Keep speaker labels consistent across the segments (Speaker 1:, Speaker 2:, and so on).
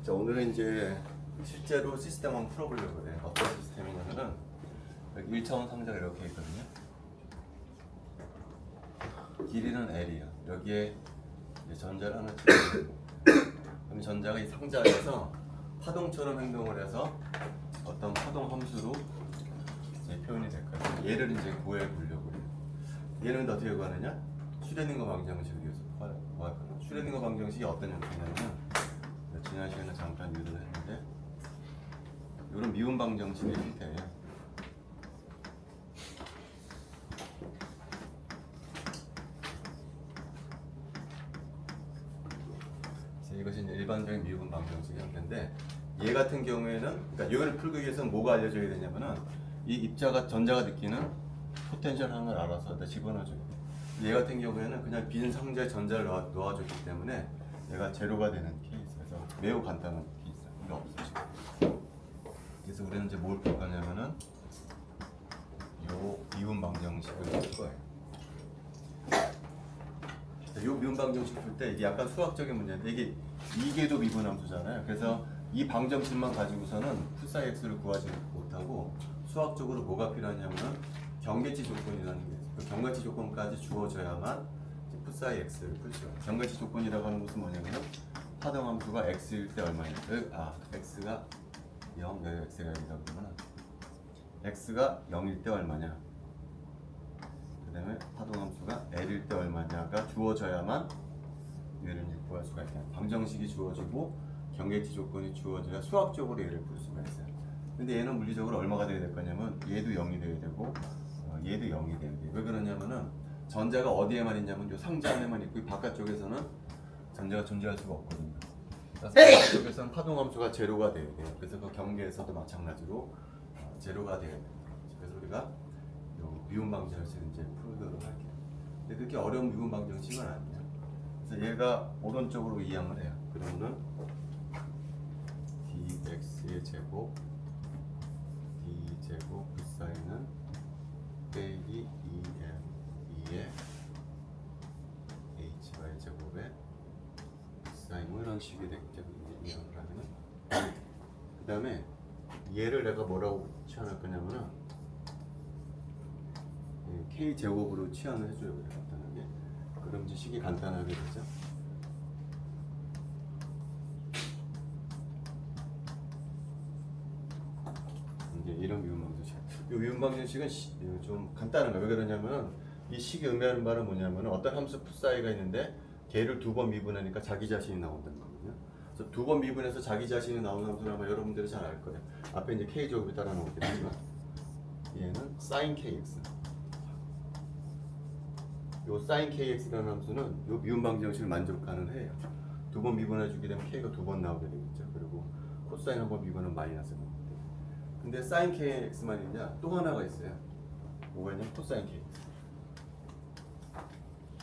Speaker 1: 자, 오늘은 이제 실제로 시스템 한번 풀어보려고 그래요. 어떤 시스템이냐면은 여기 1차원 상자가 이렇게 있거든요. 길이는 L이야. 여기에 이제 전자를 하나 집어넣고 그럼 전자가 이 상자 안에서 파동처럼 행동을 해서 어떤 파동 함수로 이제 표현이 될 거예요. 얘를 이제 구해 보려고 해요. 얘는 어떻게 구하느냐? 슈레딩거 방정식을 이용해서 구하거든요. 슈레딩거 방정식이 어떤 형태냐면 지난 시간에 잠깐 유도를 했는데 이런 미분 방정식의 형태예요. 이것이 이제 일반적인 미분 방정식의 형태인데 얘 같은 경우에는 그러니까 이걸 풀기 위해서는 뭐가 알려줘야 되냐면은 이 입자가 전자가 느끼는 포텐셜 하는 걸 알아서 집어넣어줘야 돼. 얘 같은 경우에는 그냥 빈 상자에 전자를 놓아줬기 때문에 얘가 제로가 되는 케이스에서 매우 간단한 케이스. 이게 없어 지금. 그래서 우리는 이제 뭘 풀 거냐면은 요 미분 방정식을 풀 거예요. 요 미분 방정식 풀 때 이게 약간 수학적인 문제인데 이게 이계도 미분함수잖아요. 그래서 이 방정식만 가지고서는 풋사이 x를 구하지 못하고 수학적으로 뭐가 필요하냐면은 경계치 조건이라는 게 있어요. 그 경계치 조건까지 주어져야만 풋사이 x를 풀 수 있어요. 경계치 조건이라고 하는 것은 뭐냐면은 파동함수가 x일 때 얼마냐? x가 0, 여기 x가 0이라고 그러면 x가 0일 때 얼마냐? 그 다음에 파동함수가 l일 때 얼마냐가 주어져야만 얘를 이제 구할 수가 있어요. 방정식이 주어지고 경계치 조건이 주어져야 수학적으로 얘를 풀 수가 있어요. 근데 얘는 물리적으로 얼마가 돼야 될 거냐면 얘도 0이 돼야 되고 얘도 0이 돼야 돼요. 왜 그러냐면은 전자가 어디에만 있냐면 이 상자 안에만 있고 이 바깥쪽에서는 전자가 존재할 수가 없거든요. 바깥쪽에서는 파동함수가 제로가 돼야 돼요. 그래서 그 경계에서도 마찬가지로 제로가 돼야 돼요. 그래서 우리가 미분 방정식을 이제 풀도록 할게요. 근데 그렇게 어려운 미분 방정식은 아니에요. 그래서 얘가 오른쪽으로 이항을 해요. 그러면은 dx의 제곱 d제곱 그 사이는 빼기 2m2의 hy 제곱에 사인 뭐 이런 식이 되겠죠. 이런 거라면은 그 다음에 얘를 내가 뭐라고 치환할 거냐면은 k 제곱으로 치환을 해줘요. 그래 간단하게. 그럼 이제 식이 간단하게 되죠. 이제 이런 미분 방정식. 이 미분 방정식은 좀 간단한 거예요. 왜 그러냐면 이 식이 의미하는 바는 뭐냐면 어떤 함수 풋사이가 있는데 걔를 두 번 미분하니까 자기 자신이 나온다는 거거든요. 그래서 두 번 미분해서 자기 자신이 나오는 함수는 아마 여러분들이 잘 알 거예요. 앞에 이제 k 제곱이 따라 나오겠지만 얘는 sin kx. 요 sin kx라는 함수는 요 미분 방정식을 만족하는 해예요. 두 번 미분해 주게 되면 k가 두 번 나오게 되겠죠. 그리고 코사인 한 번 미분은 마이너스. 근데 sin kx만 있냐? 또 하나가 있어요. 뭐가 있냐? 코사인 kx.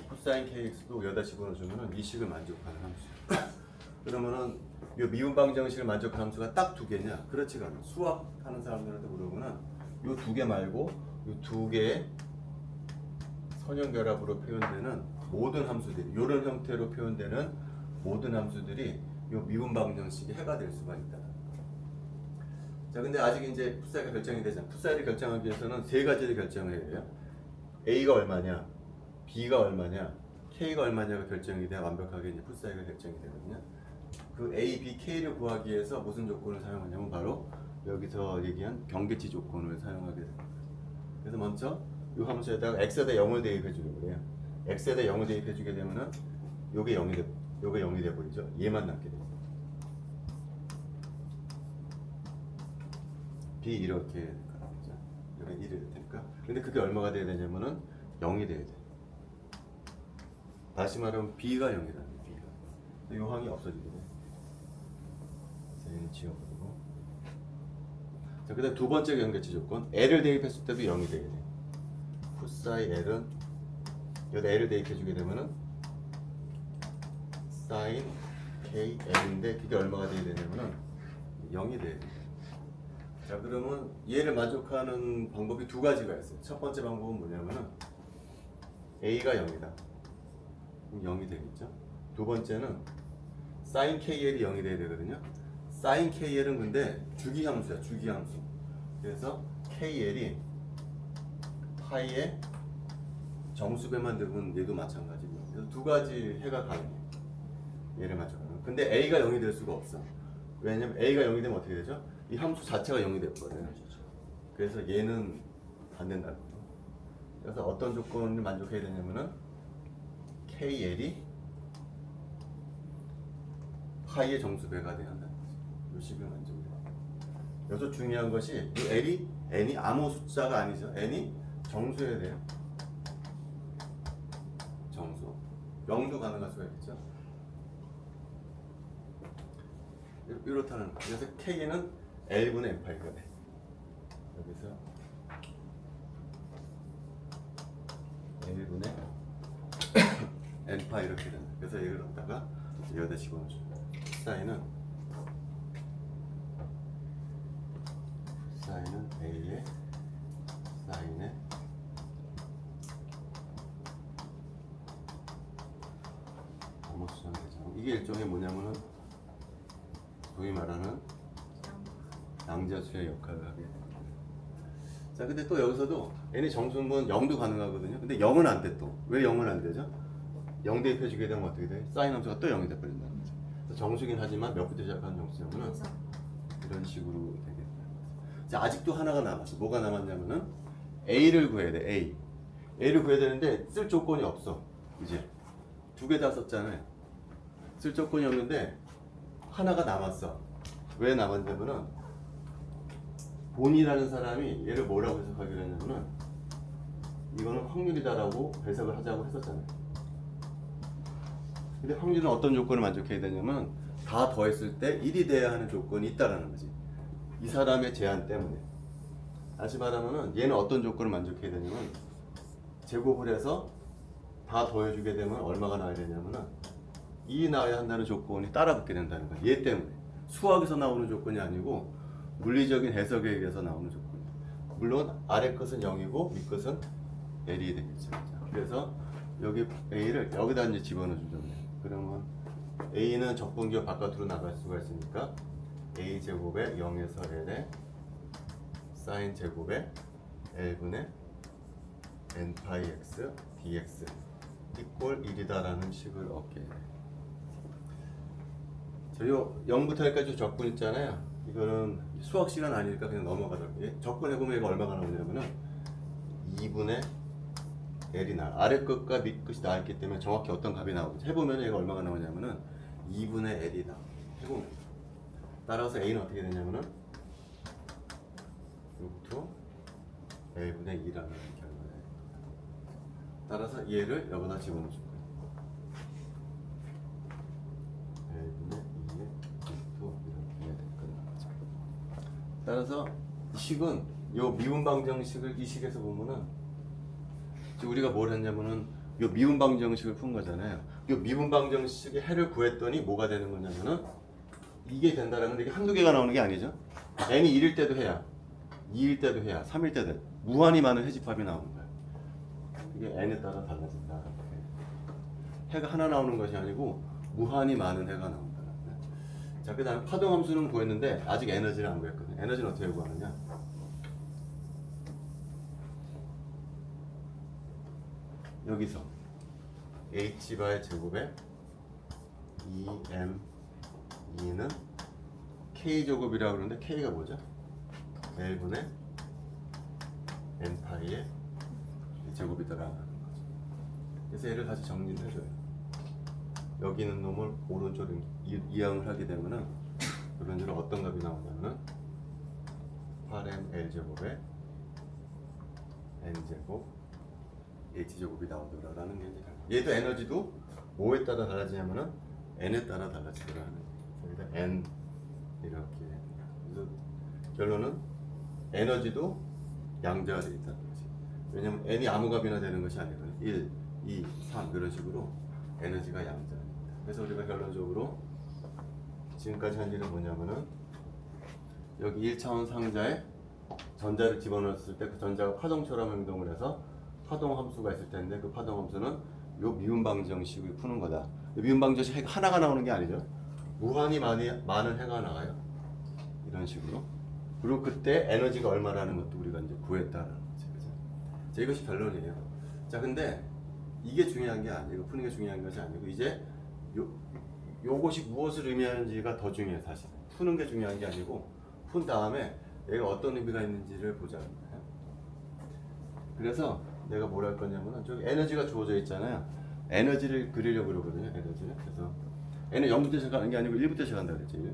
Speaker 1: 코사인 kx도 여기다 집어넣어주면 이 식을 만족하는 함수. 그러면은 이 미분 방정식을 만족하는 함수가 딱 두 개냐? 그렇지가 않아. 수학하는 사람들한테 물어보면 이 두 개 말고 이 두 개의 선형결합으로 표현되는 모든 함수들이 이런 형태로 표현되는 모든 함수들이 이 미분 방정식의 해가 될 수가 있다. 자, 근데 아직 이제 풋사이가 결정이 되잖아. 풋사이를 결정하기 위해서는 세 가지를 결정해야 돼요. A가 얼마냐, B가 얼마냐, K가 얼마냐가 결정이 돼야 완벽하게 이제 풋사이가 결정이 되거든요. 그 A, B, K를 구하기 위해서 무슨 조건을 사용하냐면 바로 여기서 얘기한 경계치 조건을 사용하게 됩니다. 그래서 먼저 이 함수에다가 x에다 0을 대입해 주려고 그래요. x에다 0을 대입해 주게 되면은 요게 0이 돼 버리죠. 얘만 남게 돼요. b 이렇게 되죠. 여기 1이 될 테니까. 근데 그게 얼마가 돼야 되냐면은 0이 돼야 돼. 다시 말하면 b가 0이라는 거예요. b가. 요 항이 없어지게 돼. 얘는 지워버리고. 자, 그다음 두 번째 경계치 조건 l을 대입했을 때도 0이 돼야 돼. 풋사이 l은 여기다 l을 대입해주게 되면은 sin kl인데 그게 얼마가 돼야 되냐면은 0이 돼야 돼. 자, 그러면 얘를 만족하는 방법이 두 가지가 있어요. 첫 번째 방법은 뭐냐면은 a가 0이다. 그럼 0이 되겠죠. 두 번째는 sin kl이 0이 돼야 되거든요. sin KL은 근데 주기함수야, 주기함수. 그래서 KL이 파이의 정수배만 되면 얘도 마찬가지고요. 그래서 두 가지 해가 가능해. 얘를 맞춰가는. 근데 A가 0이 될 수가 없어. 왜냐면 A가 0이 되면 어떻게 되죠? 이 함수 자체가 0이 돼버려요. 그래서 얘는 안 된다는 거죠. 그래서 어떤 조건을 만족해야 되냐면은 KL이 파이의 정수배가 돼야 한다는 거죠. 이 식을 만족해야 돼요. 여기서 중요한 것이 이 L이 N이 아무 숫자가 아니죠. N이 정수여야 돼요. 정수. 0도 가능할 수가 있겠죠. 이렇다는 거. 그래서 K는 L분의 N파이가 돼. 여기서 L분의 N파 이렇게 된다. 그래서 얘를 넣다가 여기다 집어넣어줘. 사인은 A의 사인의 암호수정 대장. 이게 일종의 뭐냐면은 소위 말하는 양자수의 역할을 하게 됩니다. 자, 근데 또 여기서도 n이 정수면 0도 가능하거든요. 근데 0은 안 돼 또. 왜 0은 안 되죠? 0 대입해주게 되면 어떻게 돼? 사인 함수가 또 0이 돼버린다는 거죠. 그래서 정수긴 하지만 몇 부터 시작하는 정수냐면은 이런 식으로 되겠다. 자, 아직도 하나가 남았어. 뭐가 남았냐면은 A를 구해야 돼. A를 구해야 되는데 쓸 조건이 없어. 이제 두 개 다 썼잖아요. 쓸 조건이 없는데 하나가 남았어. 왜 남았냐면은 본이라는 사람이 얘를 뭐라고 해석하기로 했냐면은 이거는 확률이다라고 해석을 하자고 했었잖아요. 근데 확률은 어떤 조건을 만족해야 되냐면 다 더했을 때 1이 돼야 하는 조건이 있다라는 거지. 이 사람의 제한 때문에. 다시 말하면은 얘는 어떤 조건을 만족해야 되냐면 제곱을 해서 다 더해주게 되면 얼마가 나와야 되냐면은 2이 나와야 한다는 조건이 따라붙게 된다는 거야. 얘 때문에. 수학에서 나오는 조건이 아니고 물리적인 해석에 의해서 나오는 조건이야. 물론 아래 것은 0이고 위 것은 L이 되겠죠. 그래서 여기 A를 여기다 이제 집어넣어 주죠. 그러면 A는 적분기호 바깥으로 나갈 수가 있으니까 A 제곱에 0에서 L에 사인 제곱에 L분의 N파이 X dx 이꼴 1이다라는 식을 얻게 돼. 저요 0부터 1까지 적분 있잖아요. 이거는 수학 시간 아니니까 그냥 넘어가도록. 적분해보면 이거 얼마가 나오냐면은 2분의 L이 나. 아래 끝과 밑 끝이 나왔기 때문에 정확히 어떤 값이 나오지. 해보면 얘가 얼마가 나오냐면은 2분의 L이 나와. 해보면. 따라서 A는 어떻게 되냐면은 6to L분의 2라는 결과를. 따라서 얘를 여기다 집어넣을 거예요. L분의 2의 6to 이렇게 끝나죠. 따라서 이 식은 요 미분방정식을 이 식에서 보면은 지금 우리가 뭘 했냐면은 요 미분방정식을 푼 거잖아요. 요 미분방정식의 해를 구했더니 뭐가 되는 거냐면은 이게 된다라는 건데 이게 한두 개가 나오는 게 아니죠. n이 1일 때도 해야 2일 때도 해야 3일 때도 해. 무한히 많은 해집합이 나오는 거야. 이게 n에 따라 달라진다. 해가 하나 나오는 것이 아니고 무한히 많은 해가 나온다. 자, 그 다음에 파동함수는 구했는데 아직 에너지를 안 구했거든요. 에너지는 어떻게 구하느냐? 여기서 h바의 제곱에 2m2는 k제곱이라고 그러는데 k가 뭐죠? L분의 n파이의 제곱이더라는 거죠. 그래서 얘를 다시 정리를 해줘요. 여기 있는 놈을 오른쪽으로 이항을 하게 되면은 이런 식으로 어떤 값이 나오냐면은 8m L제곱에 n제곱 h제곱이 나오더라라는 게 이제 얘도 에너지도 뭐에 따라 달라지냐면은 n에 따라 달라지더라는 거예요. 그래서 n 이렇게 됩니다. 그래서 결론은 에너지도 양자가 되어 있다는 거지. 왜냐면 n이 아무 값이나 되는 것이 아니거든요. 1, 2, 3 이런 식으로 에너지가 양자입니다. 그래서 우리가 결론적으로 지금까지 한 일은 뭐냐면은 여기 1차원 상자에 전자를 집어넣었을 때 그 전자가 파동처럼 행동을 해서 파동 함수가 있을 텐데 그 파동 함수는 요 미분방정식을 푸는 거다. 미분방정식 해가 하나가 나오는 게 아니죠. 무한히 많은 해가 나와요. 이런 식으로. 그리고 그때 에너지가 얼마라는 것도 우리가 이제 구했다는 거죠. 그죠? 자, 이것이 결론이에요. 자, 근데 이게 중요한 게 아니고, 푸는 게 중요한 것이 아니고, 이제 요것이 무엇을 의미하는지가 더 중요해요, 사실. 푸는 게 중요한 게 아니고, 푼 다음에 얘가 어떤 의미가 있는지를 보자는 거예요. 그래서 내가 뭘 할 거냐면은, 저기 에너지가 주어져 있잖아요. 에너지를 그리려고 그러거든요, 에너지를. 그래서 n은 0부터 시작하는 게 아니고 1부터 시작한다 그랬지.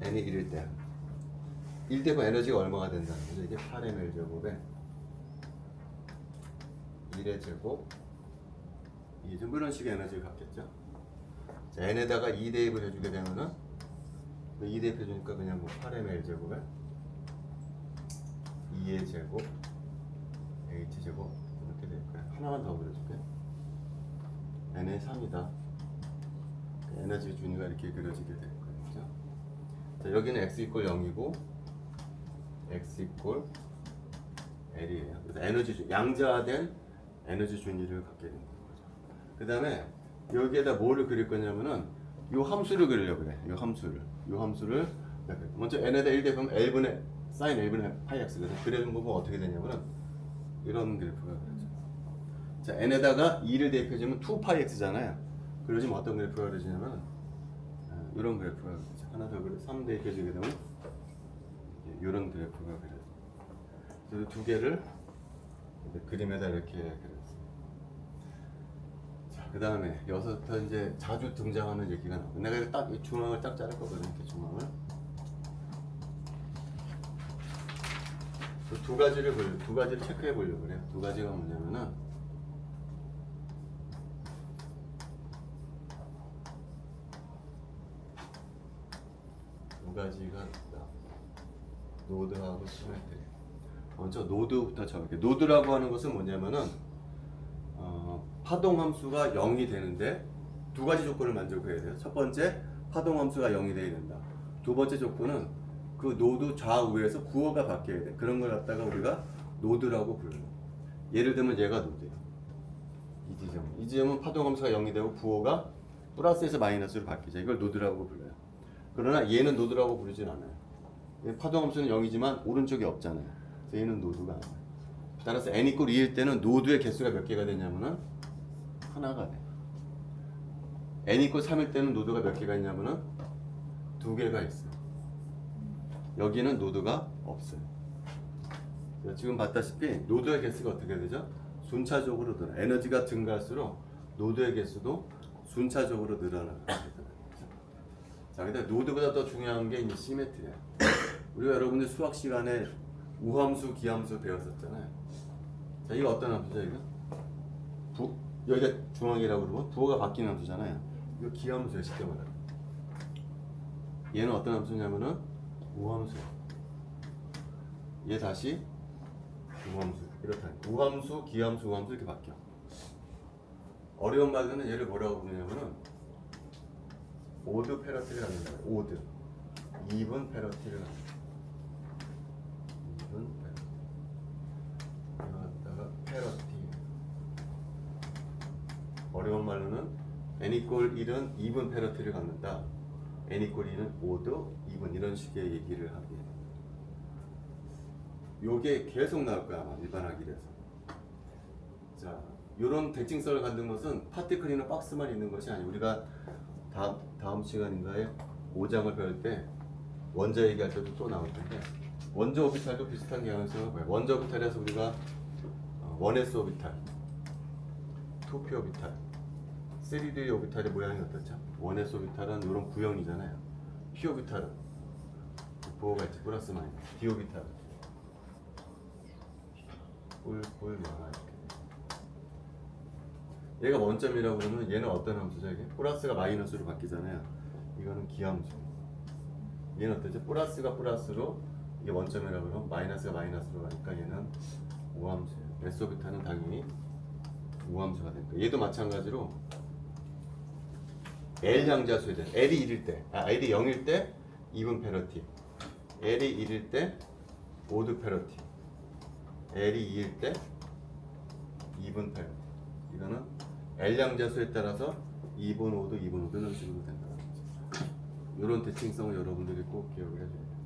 Speaker 1: n이 1일 때 1되면 에너지가 얼마가 된다는 거죠. 이게 8ml 제곱에 1의 제곱 이게 좀 이런 식의 에너지를 갖겠죠. 자, n에다가 2 대입을 해주게 되면은 2 대입해주니까 그냥 뭐 8ml 제곱에 2의 제곱 h 제곱 이렇게 될 거예요. 하나만 더 그려줄게. n의 3이다. 에너지 준위가 이렇게 그려지게 될 거예요. 그죠? 자, 여기는 x 이퀄 0이고 x 이퀄 l이에요. 그래서 에너지 양자화된 에너지 준위를 갖게 되는 거죠. 그 다음에 여기에다 뭐를 그릴 거냐면은 이 함수를 그리려고 그래. 이 함수를 먼저 n에다 1 대입하면 l분의 sin l분의 파이 x. 그래서 그래준 거 보면 어떻게 되냐면은 이런 그래프가 그려져. 자, n에다가 2를 대입해주면 2파이 x잖아요. 그러지만 어떤 그래프가 그려지냐면 이런 그래프가 그려져. 하나 더 그려. 3 대입해주게 되면 이런 그래프가 그려져. 그래서 두 개를 그림에다 이렇게 그렸어. 자, 그 다음에 여기서부터 이제 자주 등장하는 얘기가 나와. 내가 딱 이 중앙을 딱 자를 거거든. 이렇게 중앙을. 두 가지를 체크해 보려고 그래요. 두 가지가 뭐냐면은 두 가지가 있다. 노드하고 시메트리. 먼저 노드부터 적을게요. 노드라고 하는 것은 뭐냐면은 파동함수가 0이 되는데 두 가지 조건을 만족해야 돼요. 첫 번째, 파동함수가 0이 돼야 된다. 두 번째 조건은 그 노드 좌우에서 구호가 바뀌어야 돼. 그런 걸 갖다가 우리가 노드라고 불러요. 예를 들면 얘가 노드예요. 이 지점은 파동함수가 0이 되고 구호가 플러스에서 마이너스로 바뀌죠. 이걸 노드라고 불러요. 그러나 얘는 노드라고 부르진 않아요. 파동함수는 0이지만 오른쪽이 없잖아요. 그래서 얘는 노드가 아니에요. 따라서 n 이퀄 2일 때는 노드의 개수가 몇 개가 되냐면은 하나가 돼. n 이퀄 3일 때는 노드가 몇 개가 있냐면은 두 개가 있어요. 여기는 노드가 없어요. 지금 봤다시피 노드의 개수가 어떻게 되죠? 순차적으로 늘어. 에너지가 증가할수록 노드의 개수도 순차적으로 늘어나요. 자, 근데 노드보다 더 중요한 게 이제 시메트리야. 우리가 여러분들 수학 시간에 우함수, 기함수 배웠었잖아요. 자, 이거 어떤 함수죠, 이거? 여기가 중앙이라고 그러면 부호가 바뀌는 함수잖아요. 이거 기함수야, 쉽게 말하면. 얘는 어떤 함수냐면은 우함수야. 얘 다시 우함수. 이렇다. 우함수, 기함수, 우함수 이렇게 바뀌어. 어려운 말로는 얘를 뭐라고 부르냐면은 오드 페러티를 갖는다. 오드 2분 페러티를 갖는다. 2분 페러티. 이거 갖다가 페러티. 어려운 말로는 n 이퀄 1은 2분 페러티를 갖는다. n 이퀄 2는 오드 2분 이런 식의 얘기를 하게 됩니다. 요게 계속 나올 거야 아마 일반하기에서. 자, 요런 대칭성을 갖는 것은 파티클이나 박스만 있는 것이 아니고 우리가 다음 시간인가에 5장을 배울 때 원자 얘기할 때도 또 나올 텐데 원자 오비탈도 비슷한 경향성을 봐요. 원자 오비탈에서 우리가 1s 오비탈, 2p 오비탈, 3d 오비탈의 모양이 어떻죠? 1s 오비탈은 이런 구형이잖아요. p 오비탈은 부호가 있지. 플러스 마이너스. d 오비탈은 꿀 많아 이렇게. 얘가 원점이라고 그러면 얘는 어떤 함수죠? 이게 플러스가 마이너스로 바뀌잖아요. 이거는 기함수. 얘는 어떠죠? 플러스가 플러스로 이게 원점이라고 그러면 마이너스가 마이너스로 가니까 얘는 우함수예요. s 오비탈은 당연히 우함수가 될 거예요. 얘도 마찬가지로 L 양자수에 대해 L이 1일 때, L이 0일 때 2분 페러티, L이 1일 때 5드 페러티, L이 2일 때 2분 페러티. 이거는 L 양자수에 따라서 2분 5도, 2분 5도 이런 식으로 된다. 이런 대칭성을 여러분들이 꼭 기억을 해줘야 돼요.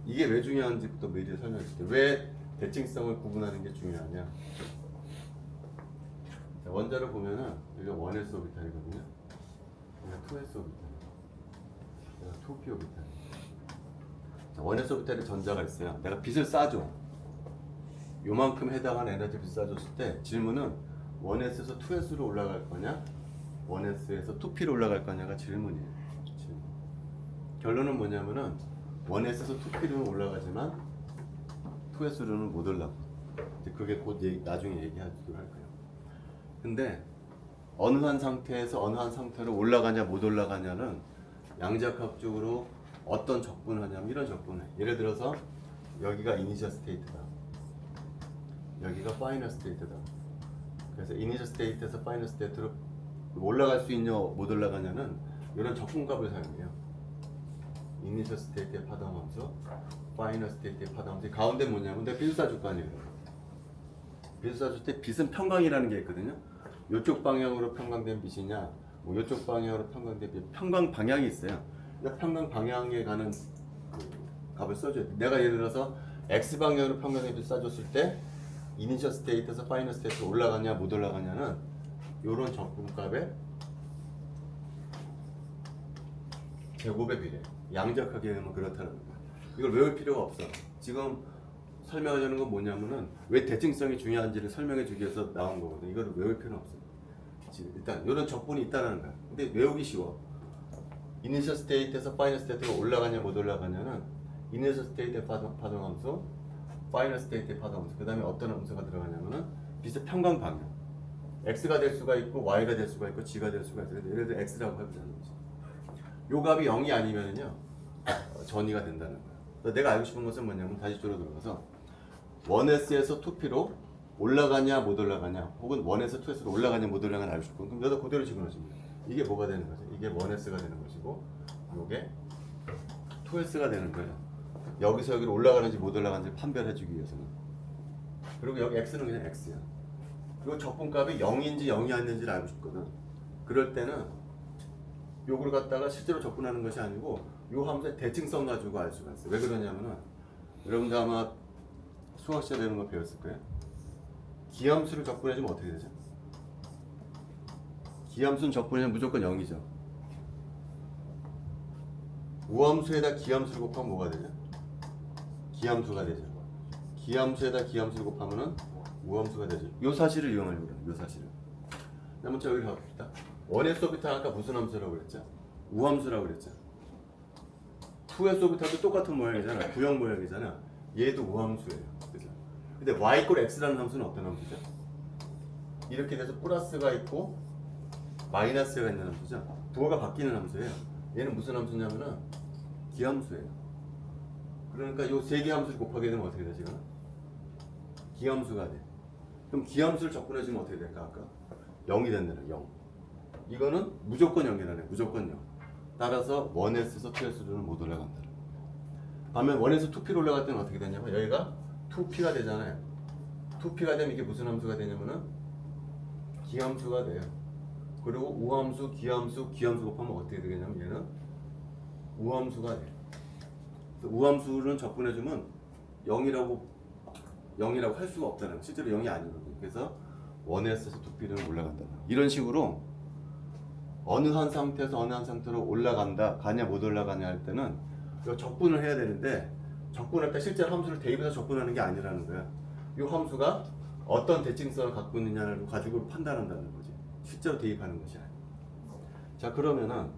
Speaker 1: 이게 왜 중요한지부터 미리 설명해 줄게요. 왜 대칭성을 구분하는 게 중요하냐. 자, 원자를 보면은 여기가 1s 오비탈이거든요. 여기가 2s 오비탈, 여기가 2p 오비탈. 자, 1s 오비탈에 전자가 있어요. 내가 빛을 쏴줘. 요만큼 해당하는 에너지 빛을 쏴줬을 때 질문은 1s에서 2s로 올라갈 거냐, 1s에서 2p로 올라갈 거냐가 질문이에요. 질문. 결론은 뭐냐면은 1s에서 2p로는 올라가지만 2s로는 못 올라가. 그게 곧 나중에 얘기하기로 할 거예요. 근데 어느 한 상태에서 어느 한 상태로 올라가냐 못 올라가냐는 양자역학적으로 어떤 적분을 하냐면 이런 적분을 해. 예를 들어서 여기가 이니셜 스테이트다, 여기가 파이널 스테이트다. 그래서 이니셜 스테이트에서 파이널 스테이트로 올라갈 수 있냐 못 올라가냐는 이런 적분값을 사용해요. 이니셜 스테이트의 파동함수, 파이널 스테이트의 파동함수. 가운데 뭐냐면 내가 빛을 쏴줄 거 아니에요. 빛을 쏴줄 때 빛은 평광이라는 게 있거든요. 이쪽 방향으로 평광된 빛이냐, 뭐 이쪽 방향으로 평광된 빛, 평광 방향이 있어요. 그러니까 평광 방향에 가는 그 값을 써줘야 돼. 내가 예를 들어서 x 방향으로 평광된 빛을 쏴줬을 때 이니셜 스테이트에서 파이널 스테이트로 올라가냐 못 올라가냐는 이런 적분값의 제곱에 비례. 양적하게 하면 그렇다는 거야. 이걸 외울 필요가 없어. 지금 설명하려는 건 뭐냐면은 왜 대칭성이 중요한지를 설명해 주기 위해서 나온 거거든. 이거를 외울 필요는 없어. 일단 이런 적분이 있다는 거야. 근데 외우기 쉬워. 이니셜 스테이트에서 파이널 스테이트로 올라가냐 못 올라가냐는 이니셜 스테이트의 파동함수, 파이널 스테이트의 파동함수, 그 다음에 어떤 함수가 들어가냐면은 빛의 평광 방향. x가 될 수가 있고 y가 될 수가 있고 g가 될 수가 있어. 예를 들어 x라고 해보자는 거지. 요 값이 0이 아니면은요 전이가 된다는 거야. 그래서 내가 알고 싶은 것은 뭐냐면 다시 줄어 들어가서 1s에서 2p로 올라가냐 못 올라가냐, 혹은 1에서 2s로 올라가냐 못 올라가냐 알고 싶고, 그럼 여기다 그대로 집어넣으시면 돼요. 이게 뭐가 되는 거죠? 이게 1s가 되는 것이고 이게 2s가 되는 거예요. 여기서 여기로 올라가는지 못 올라가는지 판별해주기 위해서는. 그리고 여기 x는 그냥 x야. 그리고 적분값이 0인지 0이 아닌지를 알고 싶거든. 그럴 때는 요걸 갖다가 실제로 접근하는 것이 아니고 요 함수의 대칭성 가지고 알 수가 있어요. 왜 그러냐면은 여러분들 아마 수학 시간에 이런 거 배웠을 거예요. 기함수를 접근해주면 어떻게 되죠? 기함수는 접근해주면 무조건 0이죠. 우함수에다 기함수를 곱하면 뭐가 되죠? 기함수가 되죠. 기함수에다 기함수를 곱하면은 우함수가 되죠. 요 사실을 이용하려고 그래요. 요 사실을. 한번 여기 가봅시다. 1s 오비탈 아까 무슨 함수라고 그랬죠? 우함수라고 그랬죠. 2s 오비탈도 똑같은 모양이잖아. 구형 모양이잖아. 얘도 우함수예요. 그죠? 근데 y 꼴 x라는 함수는 어떤 함수죠? 이렇게 돼서 플러스가 있고 마이너스가 있는 함수죠. 부호가 바뀌는 함수예요. 얘는 무슨 함수냐면은 기함수예요. 그러니까 요 세 개 함수를 곱하게 되면 어떻게 되지? 기함수가 돼. 그럼 기함수를 접근해주면 어떻게 될까? 아까 0이 된다는 0. 이거는 무조건 0이라네. 무조건 0. 따라서 1s에서 2s로는 못 올라간다. 반면 1에서 2p로 올라갈 때는 어떻게 되냐면 여기가 2p가 되잖아요. 2p가 되면 이게 무슨 함수가 되냐면은 기함수가 돼요. 그리고 우함수, 기함수, 기함수 곱하면 어떻게 되겠냐면 얘는 우함수가 돼. 우함수는 접근해주면 0이라고 할 수가 없다는 거예요. 실제로 0이 아니거든요. 그래서 1s에서 2p는 올라간다. 이런 식으로 어느 한 상태에서 어느 한 상태로 올라간다, 가냐 못 올라가냐 할 때는 이거 적분을 해야 되는데 적분할 때 실제로 함수를 대입해서 적분하는 게 아니라는 거야. 이 함수가 어떤 대칭성을 갖고 있느냐를 가지고 판단한다는 거지. 실제로 대입하는 것이 아니야. 자, 그러면은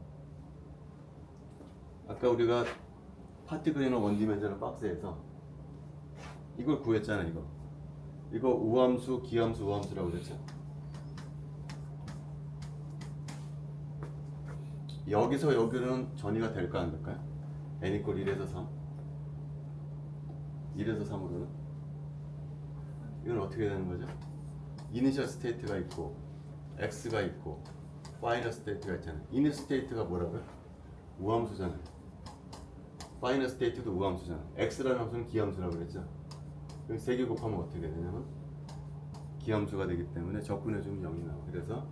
Speaker 1: 아까 우리가 파티클이나 원디멘전al 박스에서 이걸 구했잖아. 이거 우함수, 기함수, 우함수라고 그랬죠. 여기서 여기는 전이가 될까 안 될까요? n 이퀄 1에서 3 1에서 3으로는 이건 어떻게 되는 거죠? 이니셜 스테이트가 있고 x가 있고 파이널 스테이트가 있잖아요. 이니셜 스테이트가 뭐라고요? 우함수잖아요. 파이널 스테이트도 우함수잖아요. x라는 함수는 기함수라고 그랬죠. 그럼 3개 곱하면 어떻게 되냐면 기함수가 되기 때문에 접근해주면 0이 나와. 그래서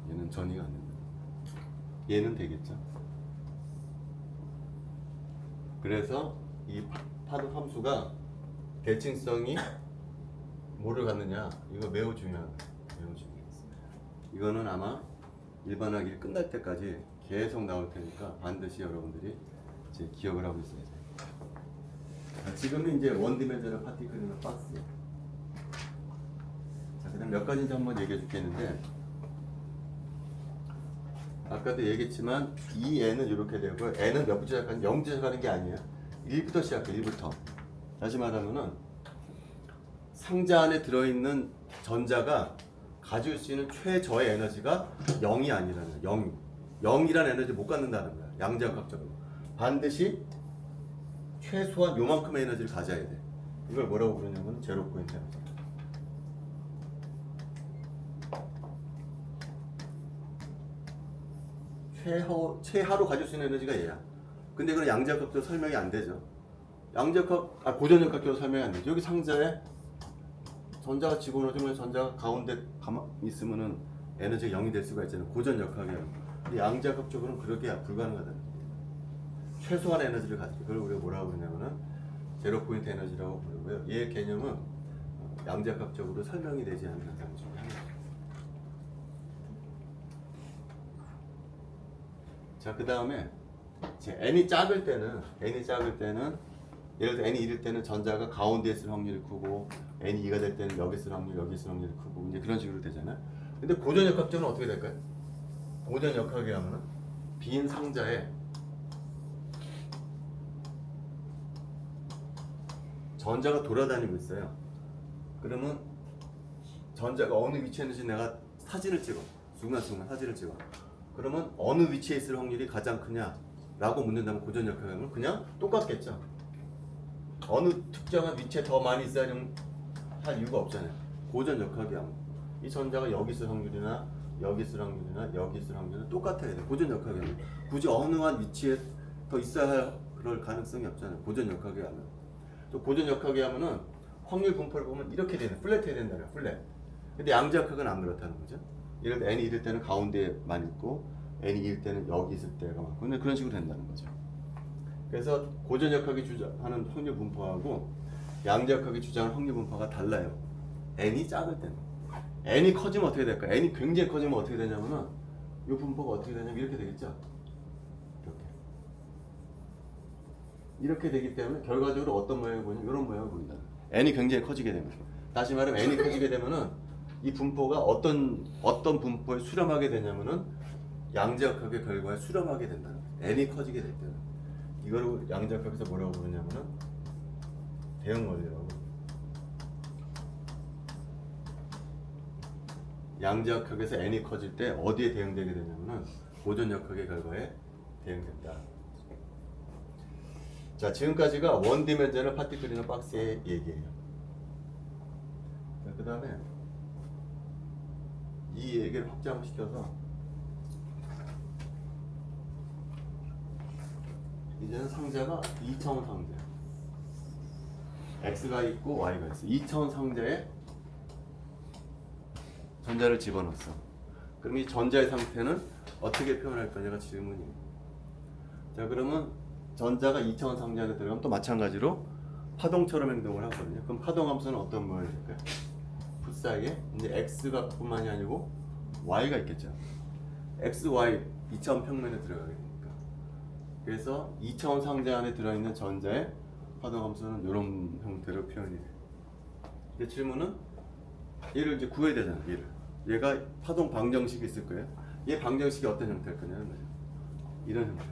Speaker 1: 얘는 전이가 안 된다. 얘는 되겠죠. 그래서 이 파동 함수가 대칭성이 뭐를 갖느냐, 이거 매우 중요한 거예요. 매우 중요했습니다. 이거는 아마 일반화기 끝날 때까지 계속 나올 테니까 반드시 여러분들이 이제 기억을 하고 있어야 돼요. 자, 지금은 이제 원디멘전al 파티클이나 박스. 자, 그다음 몇 가지 한번 얘기해 줄겠는데, 아까도 얘기했지만 이 n은 이렇게 되고 n은 몇 부터 시작하는 0부터 시작하는 게 아니에요. 1부터 시작해. 1부터. 다시 말하면은 상자 안에 들어있는 전자가 가질 수 있는 최저의 에너지가 0이 아니라는 거예요. 0이라는 에너지 못 갖는다는 거야. 양자역학적으로. 반드시 최소한 요만큼의 에너지를 가져야 돼. 이걸 뭐라고 부르냐면 제로 포인트 에너지. 최하로 가질 수 있는 에너지가 얘야. 근데 이건 양자역학적으로 설명이 안 되죠. 고전역학적으로 설명이 안 되죠. 여기 상자에 전자가 집어넣어주면 전자가 가운데 가만히 있으면은 에너지가 0이 될 수가 있잖아요. 고전역학이야. 근데 양자역학적으로는 그렇게 불가능하다는 거예요. 최소한 에너지를 가지고, 그걸 우리가 뭐라고 그러냐면은 제로 포인트 에너지라고 부르고요. 얘의 개념은 양자역학적으로 설명이 되지 않는 현상 중에 하나입니다. 자, 그 다음에 n이 작을 때는 예를 들어 n이 1일 때는 전자가 가운데 있을 확률이 크고, n이 2가 될 때는 여기 있을 확률, 여기 있을 확률이 크고, 이제 그런 식으로 되잖아요. 근데 고전역학적으로는 어떻게 될까요? 고전역학이 하면은 빈 상자에 전자가 돌아다니고 있어요. 그러면 전자가 어느 위치에 있는지 내가 사진을 찍어. 순간순간 사진을 찍어. 그러면 어느 위치에 있을 확률이 가장 크냐라고 묻는다면 고전역학은 그냥 똑같겠죠. 어느 특정한 위치에 더 많이 있어야 할 이유가 없잖아요. 고전역학이야. 이 전자가 여기 있을 확률이나 여기 있을 확률이나 여기 있을 확률은 똑같아야 돼. 고전역학이야. 굳이 어느 한 위치에 더 있어야 할 그럴 가능성이 없잖아요. 고전역학이 하면. 또 고전역학이 하면은 확률 분포를 보면 이렇게 되는, 플랫해야 된다고요. 플랫. 근데 양자역학은 안 그렇다는 거죠. 예를 들어 n이 1일 때는 가운데만 있고 n이 2일 때는 여기 있을 때가 많고, 근데 그런 식으로 된다는 거죠. 그래서 고전역학이 주장하는 확률 분포하고 양자역학이 주장하는 확률 분포가 달라요. n이 작을 때는. n이 커지면 어떻게 될까? n이 굉장히 커지면 어떻게 되냐면은 이 분포가 어떻게 되냐면 이렇게 되겠죠. 이렇게 되기 때문에 결과적으로 어떤 모양을 보이냐, 이런 모양을 보인다. n이 굉장히 커지게 되면. 다시 말하면 n이 커지게 되면은 이 분포가 어떤 분포에 수렴하게 되냐면은 양자역학의 결과에 수렴하게 된다는 거예요. n이 커지게 될 때는. 이거를 양자역학에서 뭐라고 부르냐면은 대응 원리라고. 양자역학에서 n이 커질 때 어디에 대응되게 되냐면은 고전역학의 결과에 대응된다. 자, 지금까지가 원디멘전al 파티클이나 박스의 얘기예요. 자, 그 다음에 이 얘기를 확장시켜서 이제는 상자가 2차원 상자. X가 있고 Y가 있어. 2차원 상자에 전자를 집어넣었어. 그럼 이 전자의 상태는 어떻게 표현할 거냐가 질문이에요. 자, 그러면 전자가 2차원 상자 안에 들어가면 또 마찬가지로 파동처럼 행동을 하거든요. 그럼 파동 함수는 어떤 모양이 될까요? 풋사이에 이제 X가 뿐만이 아니고 Y가 있겠죠. X, Y 2차원 평면에 들어가게 되니까. 그래서 2차원 상자 안에 들어있는 전자의 파동 함수는 이런 형태로 표현이 돼요. 이제 질문은 얘를 이제 구해야 되잖아요. 얘가 파동 방정식이 있을 거예요. 얘 방정식이 어떤 형태일 거냐는 거죠. 이런 형태.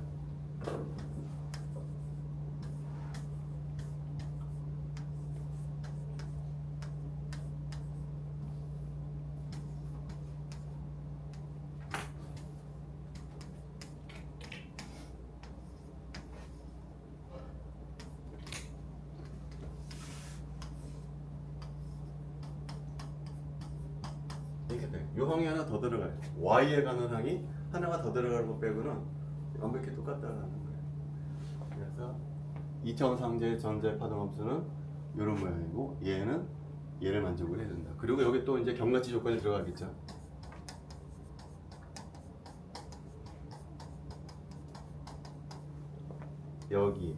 Speaker 1: 이렇게 돼. 요 항이 하나 더 들어가요. Y에 가는 항이 하나가 더 들어가는 거 빼고는 완벽히 똑같다는 거예요. 그래서 2차원 상자의 전자의 파동 함수는 이런 모양이고, 얘는 얘를 만족을 해야 된다. 그리고 여기 또 이제 경락지 조건이 들어가겠죠. 여기,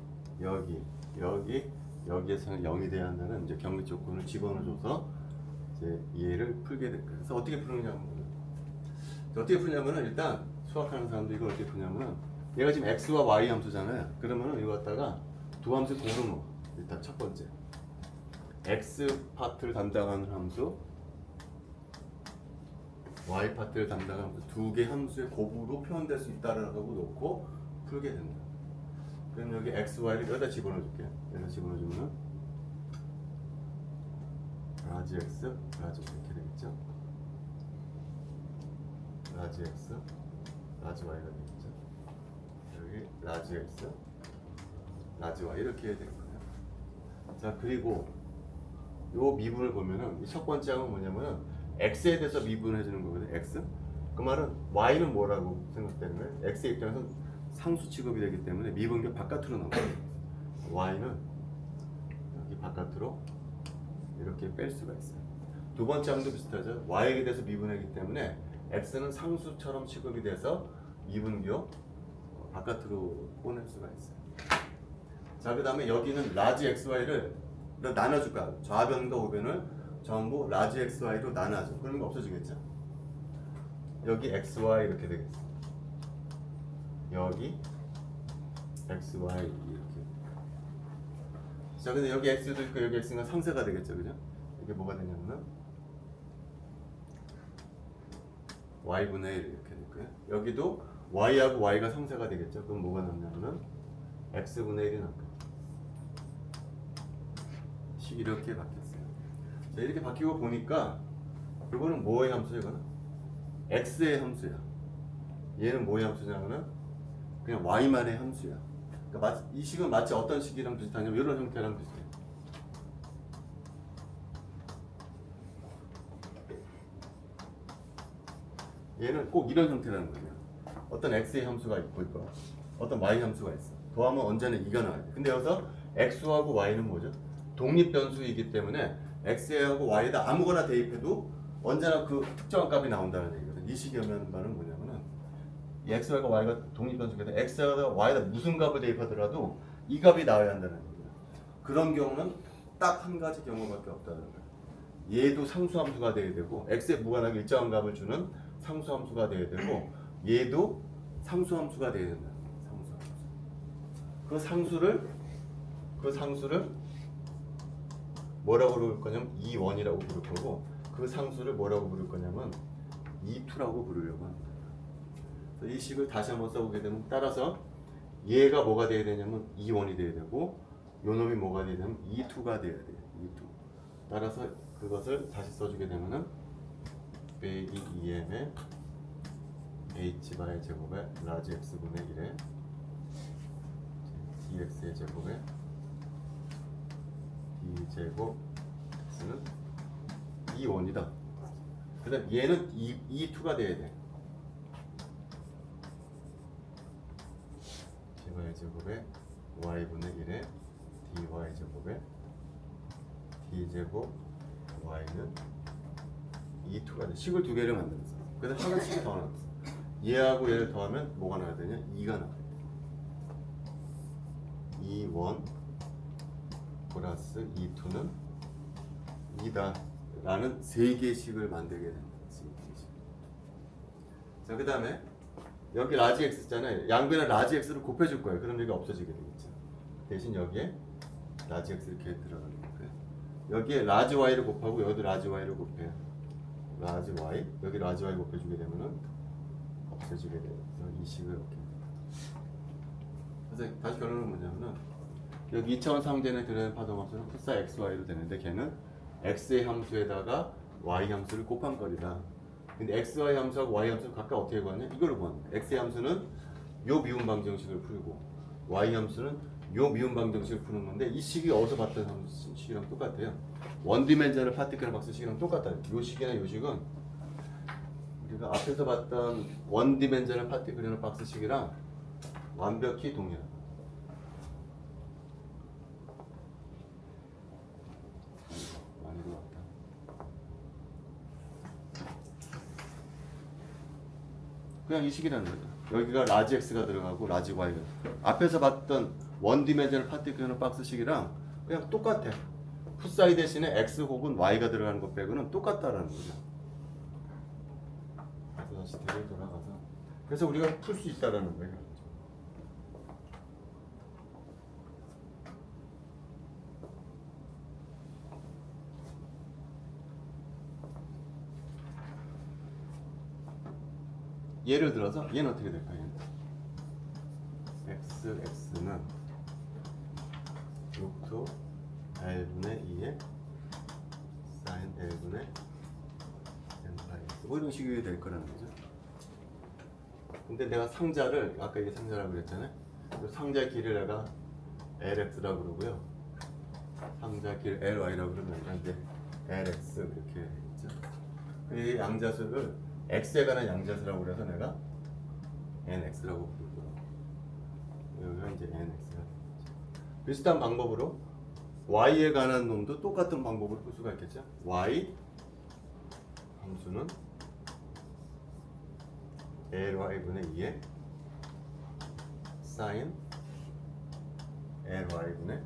Speaker 1: 여기에서는 0이 돼야 한다는 이제 경계 조건을 집어넣어줘서 이제 얘를 풀게 될 거예요. 그래서 어떻게 푸느냐면, 일단 수학하는 사람도 이걸 어떻게 푸냐면은 얘가 지금 x와 y 함수잖아요. 그러면은 이거 갖다가 두 함수 고르노. 일단 첫 번째 x 파트를 담당하는 함수, y 파트를 담당하는 함수 두 개 함수의 곱으로 표현될 수 있다라고 놓고 풀게 된다. 그럼 여기 x, y를 여기다 집어넣어줄게요. 여기다 집어넣어주면 라지 x, 라지 y 이렇게 되겠죠. 라지 x, 라지 y가 되겠죠. 여기 라지 x, 라지 y 이렇게 될 거예요. 자, 그리고 요 미분을 보면은 이 첫 번째 항은 뭐냐면은 x에 대해서 미분을 해주는 거거든요. x. 그 말은 y는 뭐라고 생각되는 거예요? x의 입장에서는 상수 취급이 되기 때문에 미분계 바깥으로 나와요. y는 여기 바깥으로 이렇게 뺄 수가 있어요. 두 번째 항도 비슷하죠. y에 대해서 미분하기 때문에 x는 상수처럼 취급이 돼서 미분교 바깥으로 꺼낼 수가 있어요. 자, 그 다음에 여기는 라지 xy를 나눠줄 거야. 좌변과 우변을 전부 라지 xy로 나눠줘. 그러면 없어지겠죠. 여기 xy 이렇게 되겠어. 여기 xy 이렇게. 자, 근데 여기 x도 있고 여기 x가 상세가 되겠죠, 그죠? 이게 뭐가 되냐면은 y분의 1 이렇게 될 거예요. 여기도 y하고 y가 상세가 되겠죠. 그럼 뭐가 남냐면은 x분의 1이 남거예요. 이렇게 바뀌었어요. 자, 이렇게 바뀌고 보니까 이거는 뭐의 함수야? 이거는 x의 함수야. 얘는 뭐의 함수냐면은 그냥 y만의 함수야. 그러니까 이 식은 마치 어떤 식이랑 비슷하냐면 이런 형태랑 비슷해. 얘는 꼭 이런 형태라는 거예요. 어떤 x의 함수가 있고 어떤 y 함수가 있어. 더하면 언제나 2가 나와야 돼. 근데 여기서 x하고 y는 뭐죠? 독립 변수이기 때문에 x하고 y에다 아무거나 대입해도 언제나 그 특정한 값이 나온다는 얘기거든. 이 식의 말은 뭐냐면은 이 x와 y가 독립 변수인데 x와 y에다 무슨 값을 대입하더라도 이 값이 나와야 한다는 얘기야. 그런 경우는 딱 한 가지 경우밖에 없다는 거야. 얘도 상수함수가 돼야 되고 x에 무관하게 일정한 값을 주는 상수함수가 돼야 되고 얘도 상수함수가 돼야 된다. 상수함수. 그 상수를 뭐라고 부를 거냐면 E1이라고 부를 거고 그 상수를 뭐라고 부를 거냐면 E2라고 부르려고 합니다. 그래서 이 식을 다시 한번 써보게 되면 따라서 얘가 뭐가 돼야 되냐면 E1이 돼야 되고 요 놈이 뭐가 돼야 되냐면 E2가 돼야 돼요. E2. 따라서 그것을 다시 써주게 되면은 빼기 2m의 h바의 제곱에 라지 x분의 1에 dx의 제곱에 d제곱 x는 E1이다. 그 다음 얘는 E2가 돼야 돼. dy 제곱에 y분의 1에 dy 제곱에 d제곱 y는 E2가 돼. 식을 두 개를 만들었어. 그래서 하나씩이 더 나왔어. 얘하고 얘를 더하면 뭐가 나와야 되냐? 2가 나와야 돼. E1 플러스 E2는 2다 라는 세 개의 식을 만들게 된다. 자, 그 다음에 여기 라지 x 있잖아요. 양변에 라지 x를 곱해줄 거예요. 그럼 여기 없어지게 되겠죠. 대신 여기에 라지 x 이렇게 들어가는 거예요. 여기에 라지 y를 곱하고 여기도 라지 y를 곱해요. 라지 y 여기 라지 y 곱해주게 되면은 없어지게 돼요. 그래서 이 식을 이렇게. 그래서 다시 결론은 뭐냐면은 여기 2차원 상제에 들어있는 파동함수는 푸사 xy로 되는데 걔는 x의 함수에다가 y 함수를 곱한 거리다. 근데 xy 함수하고 y 함수를 각각 어떻게 구하냐? 이걸로 구하는 거야. x의 함수는 요 미분 방정식을 풀고 y 함수는 요 미분 방정식을 푸는 건데 이 식이 어디서 봤던 식이랑 똑같아요. 원디멘전을 파티클 박스 식이랑 똑같아요. 요 식이나 요 식은 우리가 앞에서 봤던 원디멘전을 파티클 박스 식이랑 완벽히 동일합니다. 많이 들어왔다. 그냥 이 식이라는 거죠. 여기가 라지 x가 들어가고 라지 y가 앞에서 봤던 원 디멘전al 파티클러 박스식이랑 그냥 똑같아. 풋사이 대신에 x 혹은 y가 들어가는 것 빼고는 똑같다라는 거죠. 그래서 다시 대로 돌아가서 그래서 우리가 풀 수 있다라는 거예요. 예를 들어서 얘는 어떻게 될까요? x는 루트 L분의 2의 sin L분의 nπx 뭐 이런 식이 될 거라는 거죠. 근데 내가 상자를 아까 이게 상자라고 그랬잖아요. 상자 길이를 내가 lx라고 그러고요. 상자 길 ly라고 그러면 이제 lx 이렇게 있죠. 이 양자수를 x에 관한 양자수라고 그래서 내가 nx라고 부르고 여기가 이제 nx가 비슷한 방법으로 y에 관한 놈도 똑같은 방법으로 풀 수가 있겠죠. y 함수는 ly분의 2의 sin ly분의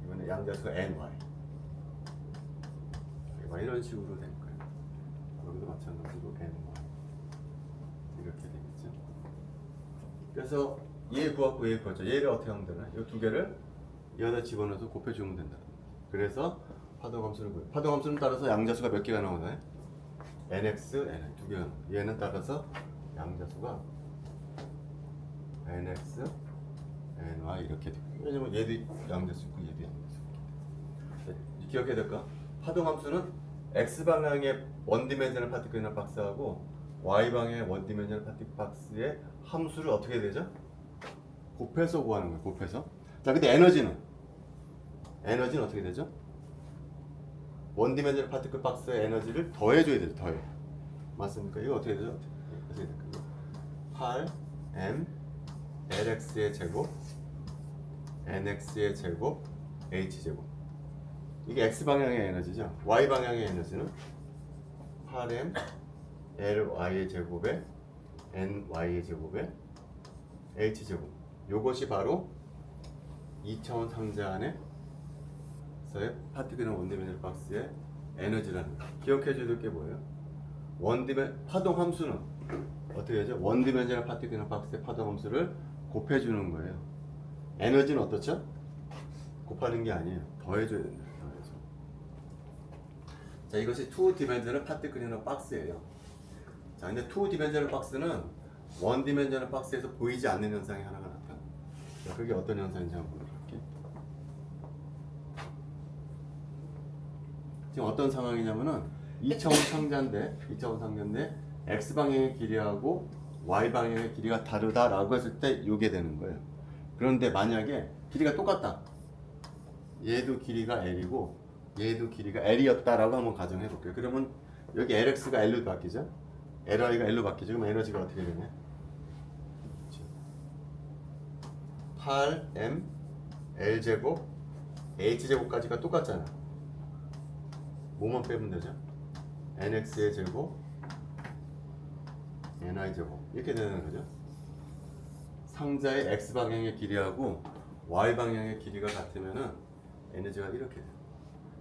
Speaker 1: 이번에 양자수가 ny 이런 식으로 될 거예요. 여기도 마찬가지로 ny 이렇게 되겠죠. 그래서 얘 구하고 얘 구하죠. 얘를 어떻게 하면 되나? 이 두 개를 여기다 집어넣어서 곱해주면 된다. 그래서 파동함수를 구해요. 파동함수는 따라서 양자수가 몇 개가 나오나요? nx, n 두 개가 나와요. 얘는 따라서 양자수가 nx, ny 이렇게 돼요. 왜냐면 얘도 양자수 있고 얘도 양자수 있고. 기억해야 될까? 파동함수는 x 방향의 원디멘전al 파티클이나 박스하고 y 방향의 원디멘전al 파티클 박스의 함수를 어떻게 해야 되죠? 곱해서 구하는 거예요. 곱해서. 자, 근데 에너지는 어떻게 되죠? 원디멘전al 파티클 박스의 에너지를 더해줘야 되죠. 더해. 맞습니까? 이거 어떻게 되죠? 어떻게 될까요? 8m lx의 제곱 nx의 제곱 h제곱 이게 x방향의 에너지죠. y방향의 에너지는 8m ly의 제곱에 ny의 제곱에 h제곱 요것이 바로 2차원 상자 안에서의 파티클이나 원디멘전al 박스의 에너지라는 거. 기억해 줘야 될 게 뭐예요? 파동 함수는 어떻게 하죠? 원디멘전al 파티클이나 박스의 파동 함수를 곱해주는 거예요. 에너지는 어떻죠? 곱하는 게 아니에요. 더해줘야 된다. 더해줘. 자, 이것이 2디멘전al 파티클이나 박스예요. 자, 근데 2디멘전al 박스는 원디멘전al 박스에서 보이지 않는 현상이 하나가 나타나. 자, 그게 어떤 현상인지 한번 보도록 할게요. 지금 어떤 상황이냐면은 2차원 상자인데 x방향의 길이하고 y방향의 길이가 다르다라고 했을 때 이게 되는 거예요. 그런데 만약에 길이가 똑같다. 얘도 길이가 l이고 얘도 길이가 l이었다라고 한번 가정해 볼게요. 그러면 여기 lx가 l로 바뀌죠. ly가 l로 바뀌죠. 그럼 에너지가 어떻게 되냐? 8m l제곱 h제곱까지가 똑같잖아. 뭐만 빼면 되죠? nx의 제곱 ni제곱 이렇게 되는 거죠. 상자의 x방향의 길이하고 y방향의 길이가 같으면은 에너지가 이렇게 돼요.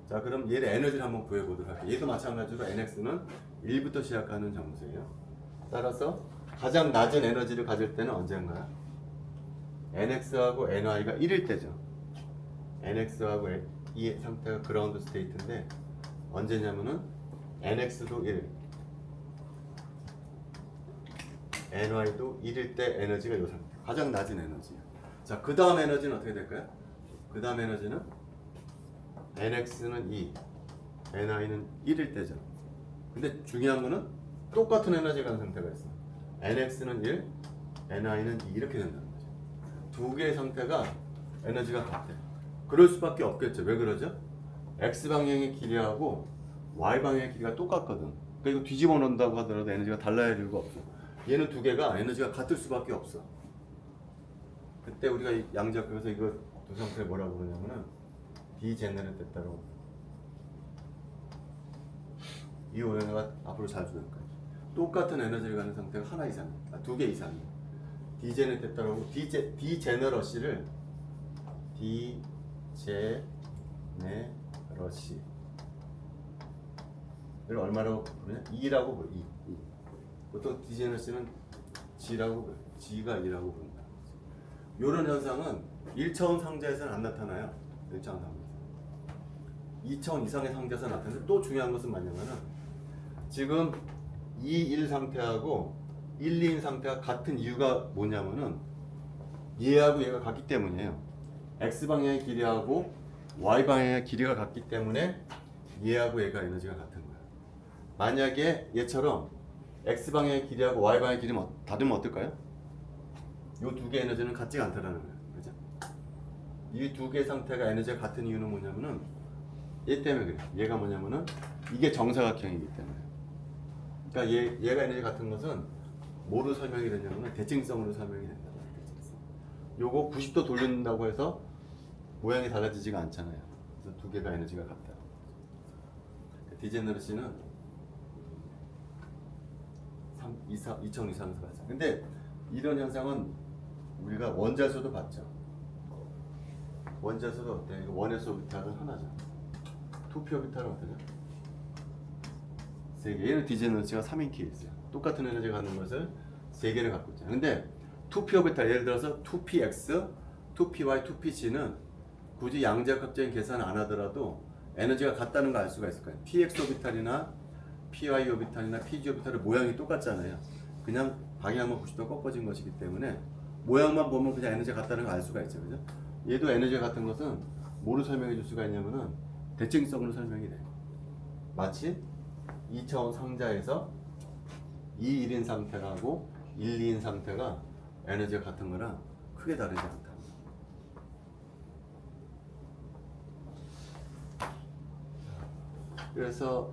Speaker 1: 자, 그럼 얘의 에너지를 한번 구해보도록 할게요. 얘도 마찬가지로 nx는 1부터 시작하는 정수예요. 따라서 가장 낮은 에너지를 가질 때는 언젠가요? nx하고 ny가 1일 때죠. nx하고 이 상태가 그라운드 스테이트인데 언제냐면은 nx도 1, ny도 1일 때 에너지가 이 상태. 가장 낮은 에너지예요. 자, 그 다음 에너지는 어떻게 될까요? 그 다음 에너지는 nx는 2, ny는 1일 때죠. 근데 중요한 거는 똑같은 에너지가 가는 상태가 있어. nx는 1, ny는 2 이렇게 된다는 거죠. 두 개의 상태가 에너지가 같아. 그럴 수밖에 없겠죠. 왜 그러죠? x방향의 길이하고 y방향의 길이가 똑같거든. 그러니까 이거 뒤집어 놓는다고 하더라도 에너지가 달라질 이유가 없어. 얘는 두 개가 에너지가 같을 수밖에 없어. 그때 우리가 이 양자역에서 이거 두 상태를 뭐라고 그러냐면은 디제너레이트 됐다고. 이 오해가 앞으로 자주 될 거예요. 똑같은 에너지를 가는 상태가 하나 이상, 두 개 이상이에요. 디제너레이트 됐다고. 디제너러시를 디제네러시를 얼마라고 부르냐? 2라고 부르. 2. 보통 디제너시는 G라고 부르. G가 2라고 부른다. 이런 현상은 1차원 상자에서는 안 나타나요. 1차원 상자에서. 2차원 이상의 상자에서 나타나는데 또 중요한 것은 뭐냐면은 지금 2, 1 상태하고 1, 2인 상태가 같은 이유가 뭐냐면은 얘하고 얘가 같기 때문이에요. X방향의 길이하고 Y방향의 길이가 같기 때문에 얘하고 얘가 에너지가 같은 거야. 만약에 얘처럼 X방향의 길이하고 Y방향의 길이 다르면 어떨까요? 이 두 개의 에너지는 같지가 않다라는 거예요. 그죠? 이 두 개의 상태가 에너지가 같은 이유는 뭐냐면은 얘 때문에 그래. 얘가 뭐냐면은 이게 정사각형이기 때문에. 그러니까 얘가 에너지 같은 것은 뭐로 설명이 되냐면 대칭성으로 설명이 된다. 대칭성. 요거 90도 돌린다고 해서 모양이 달라지지가 않잖아요. 그래서 두 개가 에너지가 같다. 디제너러시는 2000 이상에서 봤어요. 근데 이런 현상은 우리가 원자에서도 봤죠. 원자에서도 어때? 이거 원에서 오비탈은 하나죠. 2p 오비탈은 어떠죠? 3개. 얘는 디제너러시가 3인 케이스야. 똑같은 에너지가 갖는 것을 3개를 갖고 있잖아. 근데 2p 오비탈 예를 들어서 2px, 2py, 2pg는 굳이 양자역학적인 계산을 안 하더라도 에너지가 같다는 걸 알 수가 있을 거예요. px 오비탈이나 py 오비탈이나 pg 오비탈의 모양이 똑같잖아요. 그냥 방향만 90도 꺾어진 것이기 때문에 모양만 보면 그냥 에너지가 같다는 걸 알 수가 있죠. 그죠? 얘도 에너지가 같은 것은 뭐로 설명해 줄 수가 있냐면은 대칭성으로 설명이 돼. 마치 2차원 상자에서 2, 1인 상태하고 1, 2인 상태가 에너지가 같은 거랑 크게 다르지 않다. 그래서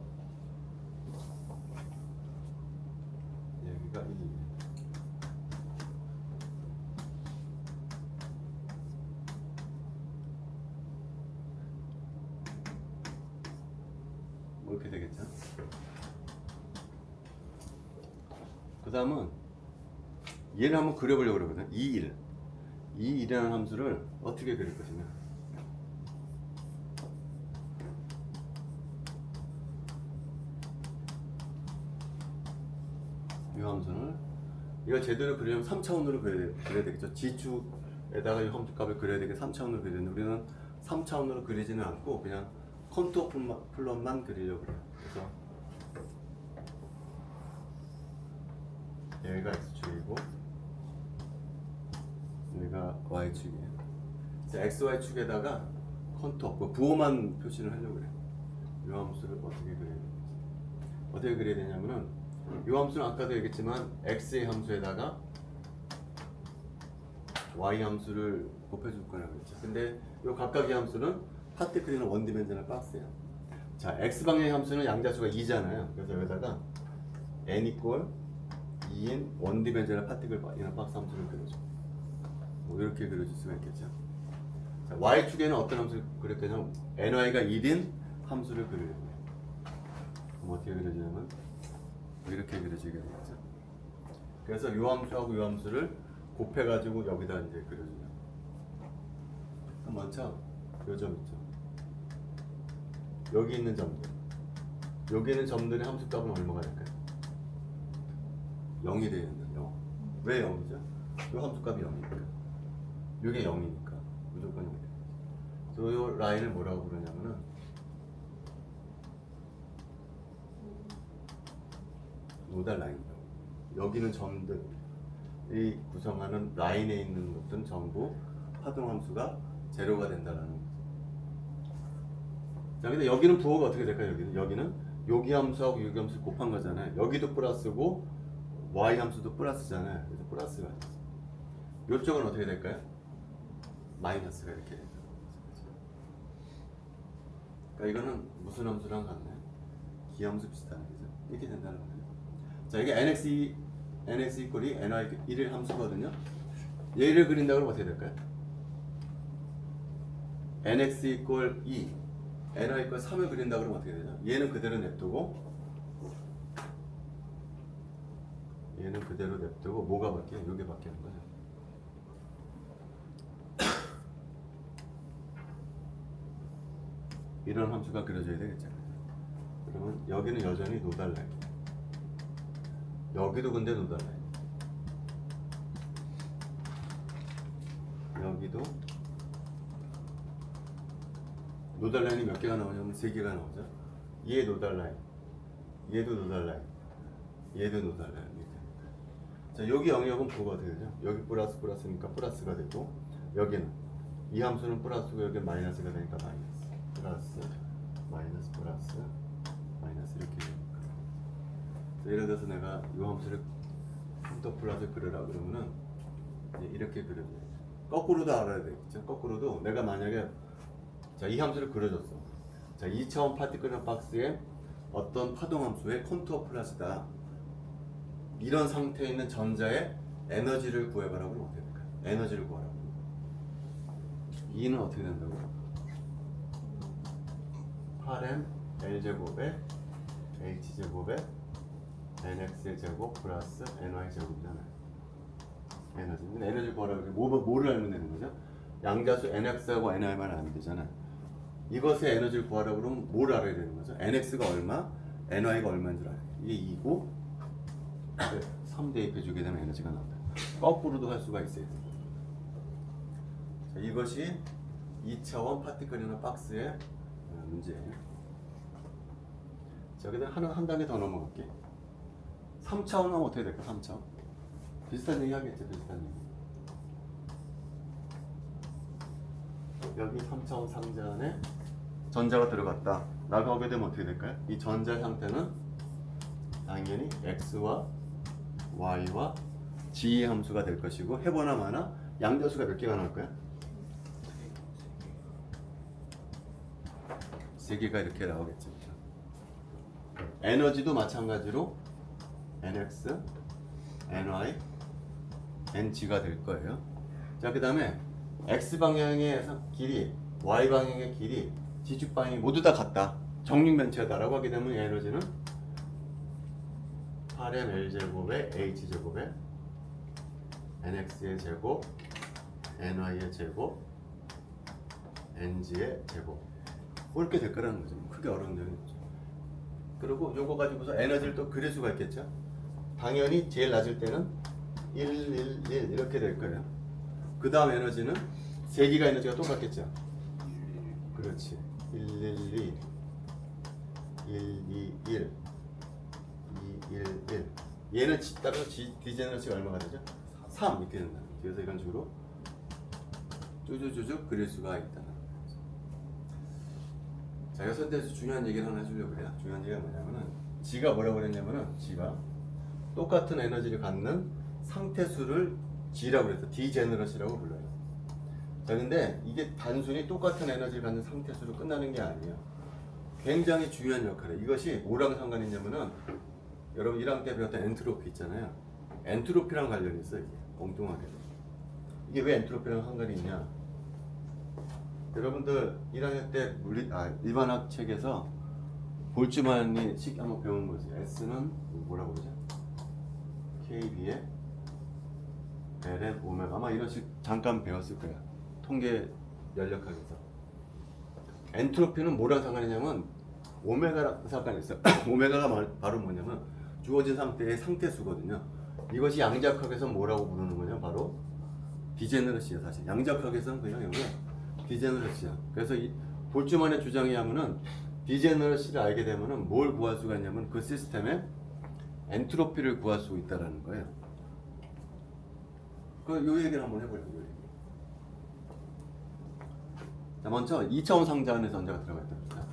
Speaker 1: 여기가 1, 뭐 이렇게 되겠죠. 그 다음은 얘를 한번 그려보려고 그러거든. 2, 1. 2, 1이라는 함수를 어떻게 그릴 것이냐. 이 함수는 이거 제대로 그리려면 3차원으로 그려야 되겠죠. G축에다가 이 함수 값을 그려야 되게 3차원으로 그리는데 우리는 3차원으로 그리지는 않고 그냥 컨투어 플롯만 그리려고 그래요. 그래서 여기가 X축이고 여기가 Y축이에요. 그래서 XY축에다가 컨투어, 부호만 표시를 하려고 그래요. 이 함수를 어떻게 그려야 되는지. 어떻게 그려야 되냐면은 이 함수는 아까도 얘기했지만 x의 함수에다가 y 함수를 곱해줄 거라고 했죠. 근데 이 각각의 함수는 파티클이나 원디멘셔널 박스예요. 자, x방향의 함수는 양자수가 2잖아요. 그래서 여기다가 n 이퀄 2인 원디멘셔널 파티클이나 박스 함수를 그려줘. 뭐 이렇게 그려줄 수가 있겠죠. 자, y축에는 어떤 함수를 그릴 거냐면 ny가 1인 함수를 그려요. 그럼 어떻게 그려지냐면 이렇게 그려지게 되겠죠. 그래서 이 함수하고 이 함수를 곱해가지고 여기다 이제 그려주냐. 먼저 요 점 있죠. 여기 있는 점들. 여기 있는 점들의 함수값은 얼마가 될까요? 0이 되야 된다. 0. 왜 0이죠? 이 함수값이 0이니까. 이게 0이니까 무조건 0이 돼요. 그래서 이 라인을 뭐라고 부르냐면은 노달 라인이라고. 여기는 점들이 구성하는 라인에 있는 것들은 전부 파동함수가 제로가 된다는 거죠. 자, 근데 여기는 부호가 어떻게 될까요? 여기는 여기 함수하고 여기 함수 곱한 거잖아요. 여기도 플러스고 y 함수도 플러스잖아요. 그래서 플러스가 있어요. 이쪽은 어떻게 될까요? 마이너스가 이렇게 된다. 그러니까 이거는 무슨 함수랑 같나요? 기함수 비슷하는 거죠. 이렇게 된다는 거예요. 자, 이게 nx 이퀄이 ny 1일 함수거든요. 얘를 그린다고 하면 어떻게 될까요? nx 이퀄 2, ny 이퀄 3을 그린다고 하면 어떻게 되죠? 얘는 그대로 냅두고 얘는 그대로 냅두고 뭐가 바뀌어요? 이게 바뀌는 거죠. 이런 함수가 그려져야 되겠죠. 그러면 여기는 여전히 노달 라인. 여기도 근데 노달 라인. 여기도 노달 라인이 몇 개가 나오냐면 3개가 나오죠. 얘 노달 라인, 얘도 노달 라인, 얘도 노달 라인. 이렇게. 자, 여기 영역은 부호가 되죠. 여기 플러스 플러스니까 플러스가 되고, 여기는 이 함수는 플러스고 여기 마이너스가 되니까 마이너스. 플러스 마이너스 플러스 마이너스 이렇게 되니까. 자, 예를 들어서 내가 이 함수를 컴퓨터 플러스 그려라 그러면은 이렇게 그려줘요. 거꾸로도 알아야 되겠죠. 거꾸로도 내가 만약에 자, 이 함수를 그려줬어. 자, 2차원 파티클 박스에 어떤 파동 함수의 콘투어 플러스다. 이런 상태에 있는 전자의 에너지를 구해봐라고 하면 어떻게 될까요? 에너지를 구하라고. 2는 어떻게 된다고? 8m L제곱에 H제곱에 NX의 제곱 플러스 NY 제곱이잖아요. 에너지. 에너지 구하라고. 뭐를 알면 되는 거죠? 양자수 NX하고 NY만 알면 되잖아. 이것의 에너지를 구하라고 그러면 뭘 알아야 되는 거죠? NX가 얼마, NY가 얼마인 줄 알아요. 이게 2고 3 대입해주게 되면 에너지가 나온다. 거꾸로도 할 수가 있어요. 자, 이것이 2차원 파티클이나 박스의 문제예요. 자, 그다음 한 단계 더 넘어갈게. 3차원은 어떻게 될까? 3차원. 비슷한 얘기 하겠죠. 비슷한 얘기. 여기 3차원 상자 안에 전자가 들어갔다. 나가게 되면 어떻게 될까요? 이 전자 상태는 당연히 x와 y와 g의 함수가 될 것이고, 해보나 마나 양자수가 몇 개가 나올 거야? 3개가 이렇게 나오겠죠. 에너지도 마찬가지로 nx, ny, ng가 될 거예요. 자, 그 다음에 x 방향의 길이, y 방향의 길이, 지축 방향이 모두 다 같다. 정육면체다라고 하게 되면 이 에너지는 8m L제곱에 H제곱에 NX의 제곱, NY의 제곱, NG의 제곱. 이렇게 될 거라는 거죠. 크게 어려운 점이 없죠. 그리고 요거 가지고서 에너지를 또 그릴 수가 있겠죠. 당연히 제일 낮을 때는 1, 1, 1 이렇게 될 거예요. 그 다음 에너지는 3개가 에너지가 똑같겠죠. 그렇지. 1, 1, 2, 1, 2, 1, 2, 1, 1. 얘는 따라서 디제너러시가 얼마가 되죠? 3 이렇게 된다. 그래서 이런 식으로 쭉쭉쭉 그릴 수가 있다. 자, 여기서 대해서 중요한 얘기를 하나 해주려고 그래요. 중요한 얘기가 뭐냐면은, G가 뭐라고 그랬냐면은, G가 똑같은 에너지를 갖는 상태수를 G라고 그랬어. 디제너러시라고 불러요. 자, 근데 이게 단순히 똑같은 에너지를 갖는 상태수로 끝나는 게 아니에요. 굉장히 중요한 역할이에요. 이것이 뭐랑 상관이 있냐면은, 여러분 1학년 때 배웠던 엔트로피 있잖아요. 엔트로피랑 관련이 있어요. 이게 엉뚱하게. 이게 왜 엔트로피랑 상관이 있냐? 여러분들 1학년 때 일반학 책에서 볼츠만이 한번 배운 거지. S는 뭐라고 그러죠? KB의 Ln 오메가. 아마 이런 식 잠깐 배웠을 거야. 통계 연력학에서. 엔트로피는 뭐랑 상관이냐면 오메가랑 상관이 있어요. 오메가가 바로 뭐냐면 주어진 상태의 상태수거든요. 이것이 양자학에서 뭐라고 부르는 거냐? 바로 디제너러시야. 사실 양자학에서는 그냥 여기 디제너러시야. 그래서 이 볼츠만의 주장에 하면은 디제너러시를 알게 되면은 뭘 구할 수가 있냐면 그 시스템의 엔트로피를 구할 수 있다라는 거예요. 요 얘기를 한번 해보려고. 요 얘기. 자, 먼저 2차원 상자 안에 전자가 들어가 있답니다.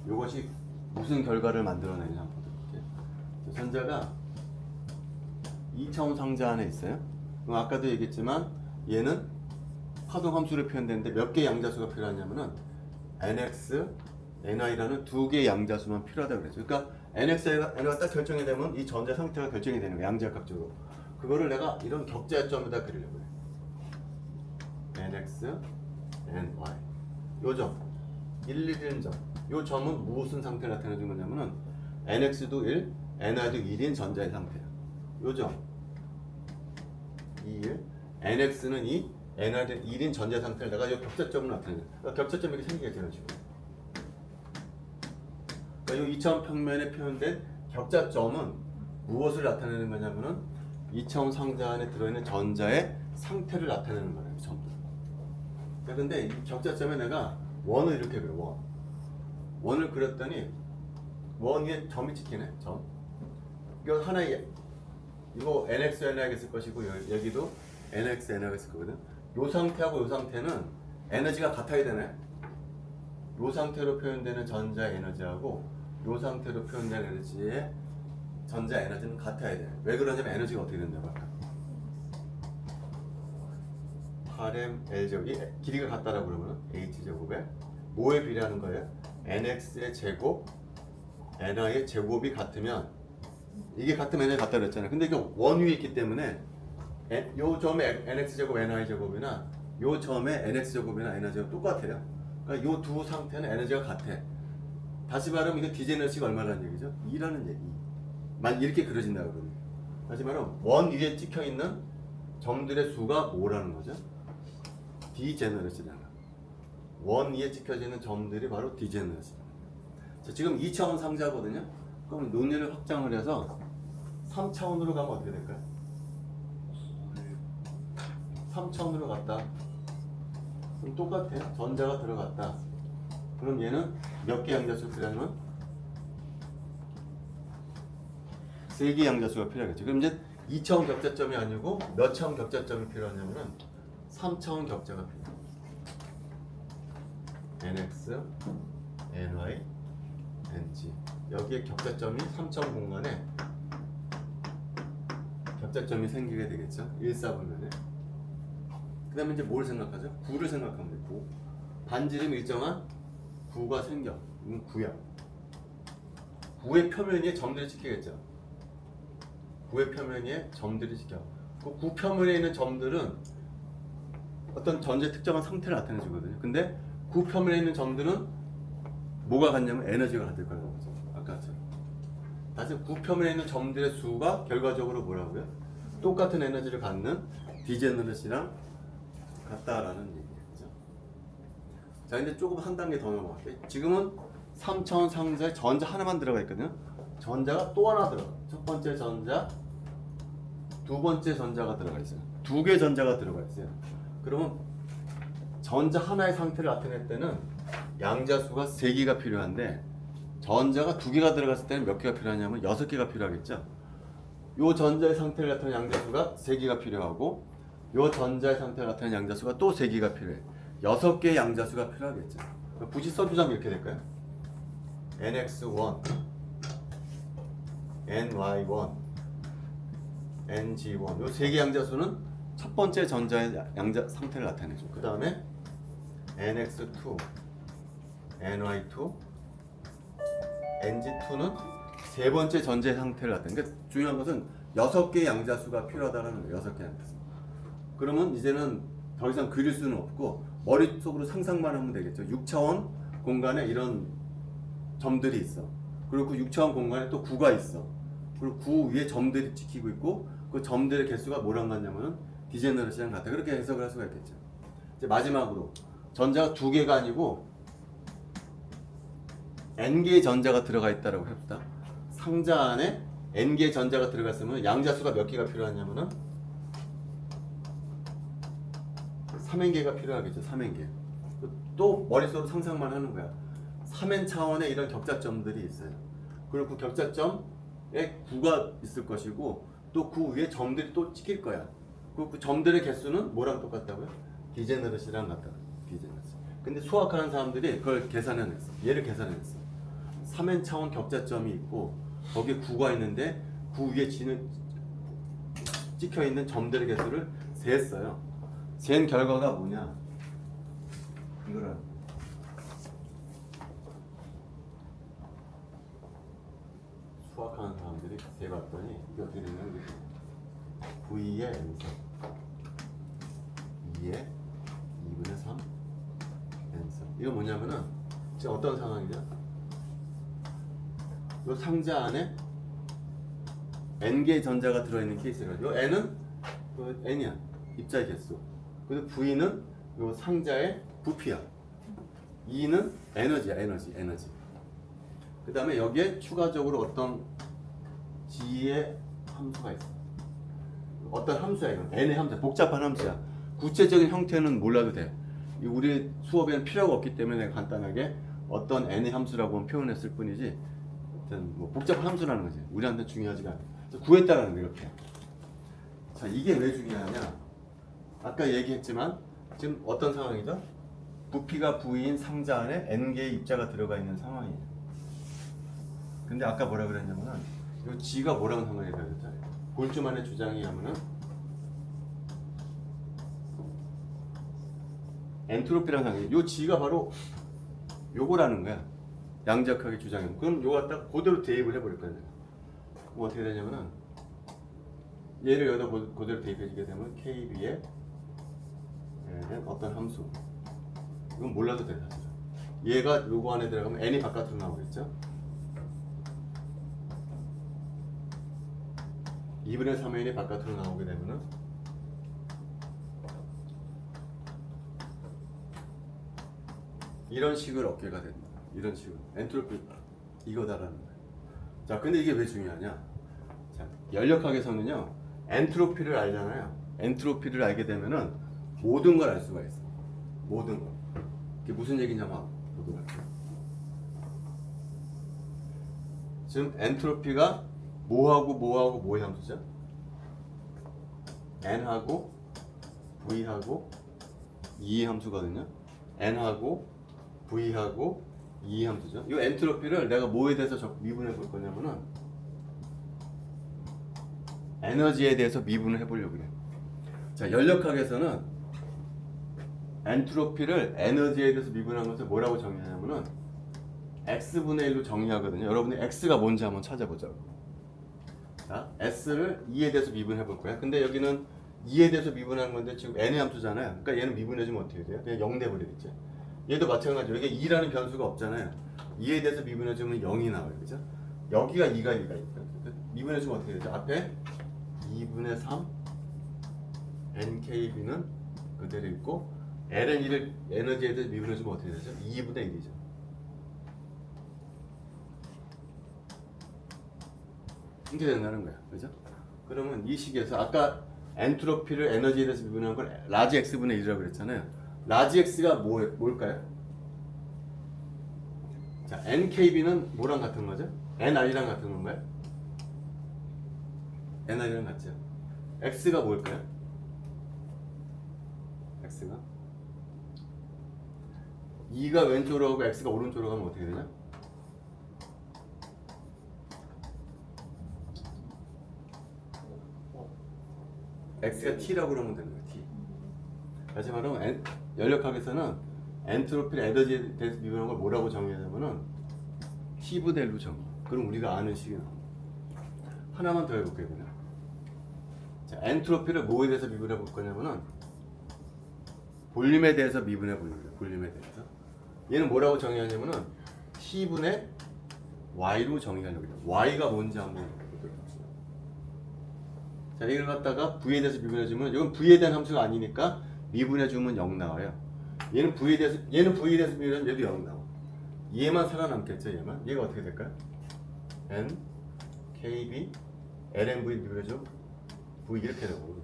Speaker 1: 이것이 무슨 결과를 만들어내냐 한번 볼게요. 전자가 2차원 상자 안에 있어요. 그럼 아까도 얘기했지만 얘는 파동 함수로 표현되는데 몇 개의 양자수가 필요하냐면은 NX, NI라는 2개의 양자수만 필요하다고 그랬죠. 그러니까 NX가 딱 결정이 되면 이 전자 상태가 결정이 되는 거예요. 양자역학적으로. 그거를 내가 이런 격자점에다 그리려고 해요. NX, NY. 요 점, 1, 1점. 요 점은 무슨 상태를 나타내는 거냐면은 NX도 1, NI도 1인 전자의 상태야. 요 점, 2, 1, NX는 2, NI는 1인 전자 상태를 내가 요 격자점으로 나타내는 거야. 그러니까 격자점이 이렇게 생기겠죠, 이런 식으로. 그러니까 이 2차원 평면에 표현된 격자점은 무엇을 나타내는 거냐면은 2차원 상자 안에 들어있는 전자의 상태를 나타내는 거예요. 전부. 그런데 이 격자점에 내가 원을 이렇게 그려. 원을 그렸더니 원 위에 점이 찍히네. 점. 이거 하나의 이거 nx n하게 쓸 것이고 여기도 nx n하게 쓸 거거든. 요 상태하고 요 상태는 에너지가 같아야 되네. 요 상태로 표현되는 전자 에너지하고 요 상태로 표현된 에너지의 전자 에너지는 같아야 돼. 왜 그러냐면 에너지가 어떻게 된다고 할까? 8m L제곱, 이 길이가 같다라고 그러면 H제곱에 뭐에 비례하는 거예요? NX의 제곱, NI의 제곱이 같으면 이게 같으면 NI 같다 그랬잖아요. 근데 이게 원 위에 있기 때문에 요 점의 NX제곱, NI제곱이나 요 점의 NX제곱이나 NI제곱 똑같아요. 그러니까 요 두 상태는 에너지가 같아. 다시 말하면 이거 디제너시가 얼마라는 얘기죠? 2라는 얘기. 만 이렇게 그려진다 그러면. 다시 말하면 원 위에 찍혀 있는 점들의 수가 뭐라는 거죠? 디제너러시라는. 원 위에 찍혀지는 점들이 바로 디제너러시라는. 자, 지금 2차원 상자거든요. 그럼 논리를 확장을 해서 3차원으로 가면 어떻게 될까요? 3차원으로 갔다. 그럼 똑같아요. 전자가 들어갔다. 그럼 얘는 몇 개 양자수가 필요하냐면 3개 양자수가 필요하겠죠. 그럼 이제 2차원 격자점이 아니고 몇 차원 격자점이 필요하냐면 3차원 격자가 필요해요. nx, ny, ng. 여기에 격자점이 3차원 공간에 격자점이 생기게 되겠죠. 1사분면에. 그 다음에 이제 뭘 생각하죠? 구를 생각하면 돼요. 구. 반지름 일정한 구가 생겨. 이건 구야. 구의 표면 위에 점들이 찍히겠죠. 구의 표면 위에 점들이 찍혀. 그 구 표면에 있는 점들은 어떤 전체 특정한 상태를 나타내 주거든요. 근데 구 표면에 있는 점들은 뭐가 같냐면 에너지가 같을 거라고 하죠. 아까처럼. 다시 구 표면에 있는 점들의 수가 결과적으로 뭐라고요? 똑같은 에너지를 갖는 디제너러시랑 같다라는 얘기겠죠. 자, 이제 조금 한 단계 더 넘어갈게요. 지금은 3차원 상자에 전자 하나만 들어가 있거든요. 전자가 또 하나 들어가. 첫 번째 전자, 두 번째 전자가 들어가 있어요. 두 개 전자가 들어가 있어요. 그러면 전자 하나의 상태를 나타낼 때는 양자수가 3개가 필요한데 전자가 2개가 들어갔을 때는 몇 개가 필요하냐면 6개가 필요하겠죠. 요 전자의 상태를 나타내는 양자수가 3개가 필요하고 요 전자의 상태를 나타내는 양자수가 또 3개가 필요해. 6개의 양자수가 필요하겠죠. 굳이 써주자면 이렇게 될까요? nx1, ny1, ng1. 요 3개 양자수는 첫 번째 전자의 양자 상태를 나타내죠. 그 다음에 nx2, ny2, ng2는 세 번째 전자의 상태를 나타내는. 그러니까 중요한 것은 6개의 양자수가 필요하다는 거예요. 6개의 양자수. 그러면 이제는 더 이상 그릴 수는 없고 머릿속으로 상상만 하면 되겠죠. 6차원 공간에 이런 점들이 있어. 그리고 그 6차원 공간에 또 구가 있어. 그리고 구 위에 점들이 찍히고 있고 그 점들의 개수가 뭐랑 같냐면 디제너러시랑 같아. 그렇게 해석을 할 수가 있겠죠. 이제 마지막으로 전자가 2개가 아니고 n개의 전자가 들어가 있다라고 해봅시다. 상자 안에 n개의 전자가 들어갔으면 양자수가 몇 개가 필요하냐면은 3n개가 필요하겠죠. 3n개. 또 머릿속으로 상상만 하는 거야. 3n 차원의 이런 격자점들이 있어요. 그리고 그 격자점에 구가 있을 것이고 또 그 위에 점들이 또 찍힐 거야. 그 점들의 개수는 뭐랑 똑같다고요? 디제너러시랑 같다. 디제너러시. 근데 수학하는 사람들이 그걸 계산해냈어. 얘를 계산해냈어. 3n 차원 격자점이 있고 거기에 구가 있는데 구 위에 찍혀 있는 점들의 개수를 세했어요. 센 결과가 뭐냐? 이거를 수학하는 사람들이 세봤더니 이게 어떻게 되냐면 V의 n석 2의 2분의 3 n석. 이거 뭐냐면은 지금 어떤 상황이죠? 이 상자 안에 n개의 전자가 들어있는 케이스라. 이 n은 그 n이야. 입자의 개수. 그리고 V는 이 상자의 부피야. E는 에너지야. 에너지. 그 다음에 여기에 추가적으로 어떤 g의 함수가 있어. 어떤 함수야 이건. n의 함수, 복잡한 함수야. 구체적인 형태는 몰라도 돼. 우리 수업에는 필요가 없기 때문에 내가 간단하게 어떤 n의 함수라고 표현했을 뿐이지, 뭐 복잡한 함수라는 거지. 우리한테 중요하지가 않아. 구했다라는 거 이렇게. 자, 이게 왜 중요하냐? 아까 얘기했지만 지금 어떤 상황이죠? 부피가 V인 상자 안에 n개의 입자가 들어가 있는 상황이에요. 근데 아까 뭐라 그랬냐면은 이 G가 뭐랑 상관이 되었죠? 볼츠만의 주장이 하면은 엔트로피랑 상관이. 요 G가 바로 요거라는 거야. 양자역학의 주장이면. 그럼 요거 갖다 그대로 대입을 해버릴 거야. 뭐 어떻게 되냐면은 얘를 여기다 그대로 대입해주게 되면 KB의 어떤 함수. 이건 몰라도 돼 사실. 얘가 요거 안에 들어가면 n이 바깥으로 나오겠죠. 2분의 3의 n이 바깥으로 나오게 되면은 이런 식을 얻게가 된다. 이런 식으로 엔트로피 이거다라는 거예요. 자, 근데 이게 왜 중요하냐? 자, 연력학에서는요 엔트로피를 알잖아요. 엔트로피를 알게 되면은 모든 걸 알 수가 있어. 모든 걸. 이게 무슨 얘기냐 막 보도록 할게요. 지금 엔트로피가 뭐하고 뭐의 함수죠? n하고 v하고 2의 함수거든요. n하고 v하고 2의 함수죠. 이 엔트로피를 내가 뭐에 대해서 미분해 볼 거냐면은 에너지에 대해서 미분을 해보려고 해요. 자, 연력학에서는 엔트로피를 에너지에 대해서 미분한 것을 뭐라고 정의하냐면은 x분의 1로 정의하거든요. 여러분이 x가 뭔지 한번 찾아보자고. 자, s를 2에 대해서 미분해 볼 거야. 근데 여기는 2에 대해서 미분하는 건데 지금 n의 함수잖아요. 그러니까 얘는 미분해주면 어떻게 돼요? 그냥 0 돼버리겠지. 얘도 마찬가지로 이게 2라는 변수가 없잖아요. 2에 대해서 미분해주면 0이 나와요. 그죠? 여기가 2가 있어요. 미분해주면 어떻게 되죠? 앞에 2분의 3 nkb는 그대로 있고 ln 1을 에너지에 대해서 미분해주면 어떻게 되죠? 2분의 1이죠. 이렇게 된다는 거야. 그죠? 그러면 이 식에서 아까 엔트로피를 에너지에 대해서 미분한 걸 라지 x분의 1이라고 그랬잖아요. 라지 x가 뭘까요? 자, nkb는 뭐랑 같은 거죠? nr이랑 같은 건가요? nr이랑 같죠? x가 뭘까요? x가 2가 왼쪽으로 가고 x가 오른쪽으로 가면 어떻게 되냐? x가 t라고 그러면 되는 거야. t. 다시 말하면 연력학에서는 엔트로피를 에너지에 대해서 미분한 걸 뭐라고 정의하냐면은 t분의 1로 정의. 그럼 우리가 아는 식이 나옵니다. 하나만 더 해볼게요. 그냥. 자, 엔트로피를 뭐에 대해서 미분해 볼 거냐면은 볼륨에 대해서 미분해 볼 거예요. 볼륨에 대해서. 얘는 뭐라고 정의하냐면은 t분의 y로 정의하려고 해요. y가 뭔지 한번 보도록 합시다. 자, 이걸 갖다가 v에 대해서 미분해주면 이건 v에 대한 함수가 아니니까 미분해주면 0 나와요. 얘는 v에 대해서 미분해주면 얘도 0 나와. 얘만 살아남겠죠. 얘가 어떻게 될까요? n kb ln v 미분해줘 v 이렇게 되고.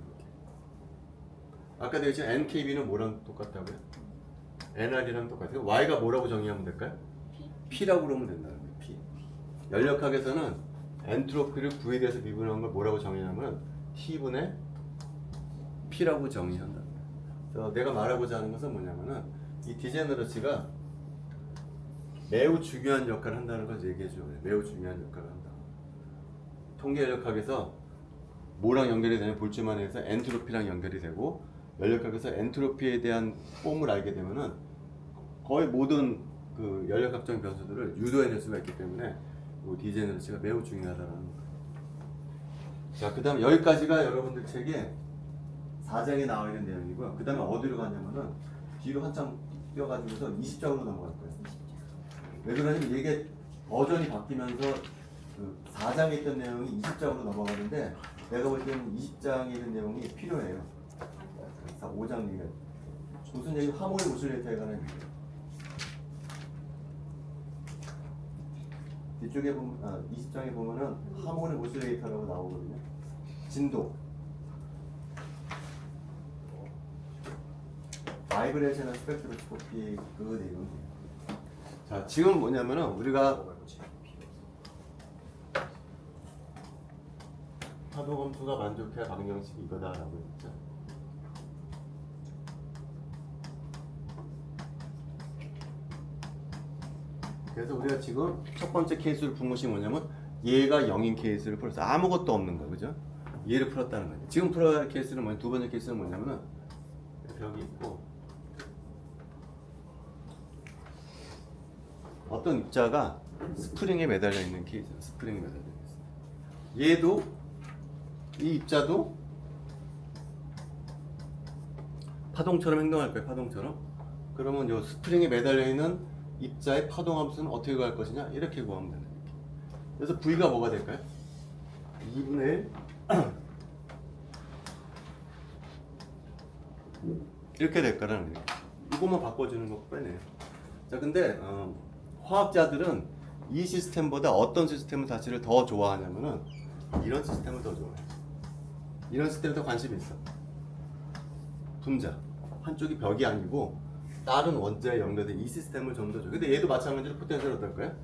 Speaker 1: 아까 내가 지금 nkb는 뭐랑 똑같다고요? nr이랑 똑같아요. y가 뭐라고 정의하면 될까요? p라고 그러면 된다는 거예요. p. 연력학에서는 엔트로피를 v에 대해서 미분한 걸 뭐라고 정의하냐면 t분의 p라고 정의한다. 그래서 내가 말하고자 하는 것은 뭐냐면은 이 디제너러시가 매우 중요한 역할을 한다는 걸 얘기해줘요. 매우 중요한 역할을 한다. 통계연력학에서 뭐랑 연결이 되냐면 볼츠만에서 엔트로피랑 연결이 되고, 연력학에서 엔트로피에 대한 폼을 알게 되면은 거의 모든 그 연력학적인 변수들을 유도해낼 수가 있기 때문에 이 디제너러시가 매우 중요하다는 거예요. 자, 그 다음 여기까지가 여러분들 책에 4장에 나와 있는 내용이고요. 그 다음에 어디로 가냐면은 뒤로 한참 뛰어가지고서 20장으로 넘어갈 거예요. 왜 그러냐면 이게 버전이 바뀌면서 그 4장에 있던 내용이 20장으로 넘어가는데 내가 볼 때는 20장에 있는 내용이 필요해요. 5장 얘기가 무슨 얘기? 하모니 오실레이터에 관한 얘기예요. 이쪽에 보면 20장에 보면은 하모닉 오실레이터라고 나오거든요. 진동. 바이브레이션을 스펙트로스코피 그 내용이에요. 자, 지금 뭐냐면은 우리가 파도 검수가 만족해야 방정식이 이거다라고 했죠. 그래서 우리가 지금 첫 번째 케이스를 푼 것이 뭐냐면 얘가 0인 케이스를 풀었어. 아무것도 없는 거, 그죠? 얘를 풀었다는 거죠. 지금 풀어야 할 케이스는 뭐냐? 두 번째 케이스는 뭐냐면은 벽이 있고 어떤 입자가 스프링에 매달려 있는 케이스. 스프링에 매달려 있어. 얘도 이 입자도 파동처럼 행동할 거예요. 파동처럼. 그러면 요 스프링에 매달려 있는 입자의 파동 함수는 어떻게 구할 것이냐? 이렇게 구하면 되는 거예요. 그래서 V가 뭐가 될까요? 2분의 1 이렇게 될 거라는 거예요. 이것만 바꿔주는 거 빼네요. 자, 근데 화학자들은 이 시스템보다 어떤 시스템을 사실을 더 좋아하냐면은 이런 시스템을 더 좋아해요. 이런 시스템에 더 관심이 있어. 분자. 한쪽이 벽이 아니고 다른 원자에 연결된 이 시스템을 좀 더 좋아해. 근데 얘도 마찬가지로 포텐셜 어떨까요?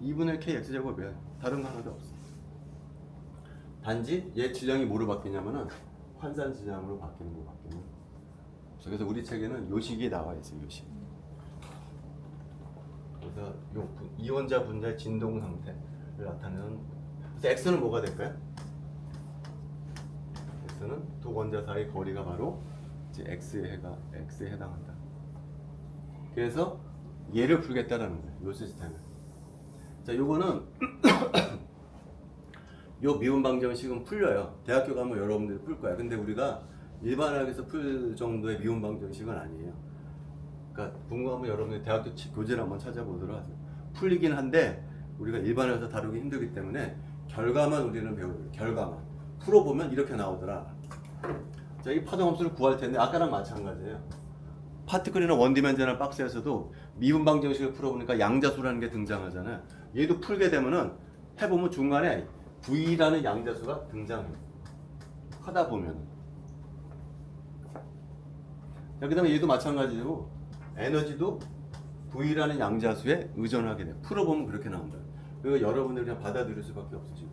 Speaker 1: 2분의 kx제곱이야. 다른 거 하나도 없어. 단지 얘 질량이 뭐로 바뀌냐면은 환산 질량으로 바뀌는 거 바뀌는. 그래서 우리 책에는 요식이 나와 있어요. 요식. 그래서 요 이원자 분자의 진동 상태를 나타내는. 그래서 x는 뭐가 될까요? x는 두 원자 사이 거리가 바로 이제 x에 해당한다. 그래서 얘를 풀겠다라는 거예요. 요 시스템을. 자, 요거는 요 미분 방정식은 풀려요. 대학교 가면 여러분들이 풀 거야. 근데 우리가 일반학에서 풀 정도의 미분 방정식은 아니에요. 그러니까 궁금하면 여러분들 대학교 교재를 한번 찾아보도록 하세요. 풀리긴 한데 우리가 일반학에서 다루기 힘들기 때문에 결과만 우리는 배워요. 결과만. 풀어보면 이렇게 나오더라. 자, 이 파동 함수를 구할 텐데 아까랑 마찬가지예요. 파티클이나 원디멘전al 박스에서도 미분 방정식을 풀어보니까 양자수라는 게 등장하잖아요. 얘도 풀게 되면은 해보면 중간에 V라는 양자수가 등장해요. 하다 보면. 자, 그 다음에 얘도 마찬가지로 에너지도 V라는 양자수에 의존하게 돼요. 풀어보면 그렇게 나온다. 그리고 여러분들이 그냥 받아들일 수밖에 없어, 지금.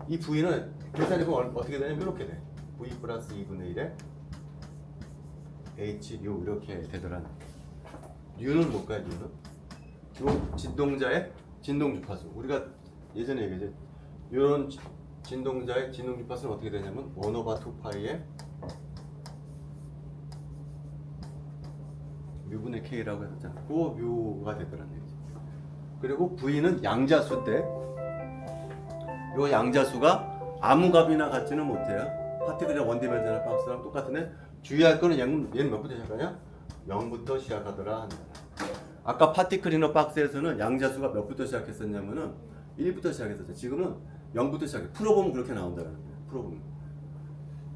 Speaker 1: 이 V는 계산해보면 어떻게 되냐면 이렇게 돼. V 플러스 2분의 1에 H, U 이렇게 되더라. U는 뭘까요? U는? 요 진동자의 진동 주파수. 우리가 예전에 얘기했죠. 이런 진동자의 진동 주파수는 어떻게 되냐면 1/2파이의 뮤분의 K라고 했잖아. 그 뮤가 되더라는 얘기죠. 그리고 V는 양자수인데 요 양자수가 아무 값이나 같지는 못해요. 파티클이나 원디멘전al 박스랑 똑같은데 주의할 거는 얘는 몇부터 시작하냐? 0부터 시작하더라 한다. 아까 파티클이너 박스에서는 양자수가 몇부터 시작했었냐면은 1부터 시작했었죠. 지금은 0부터 시작해. 풀어보면 그렇게 나온다는 거예요. 풀어보면.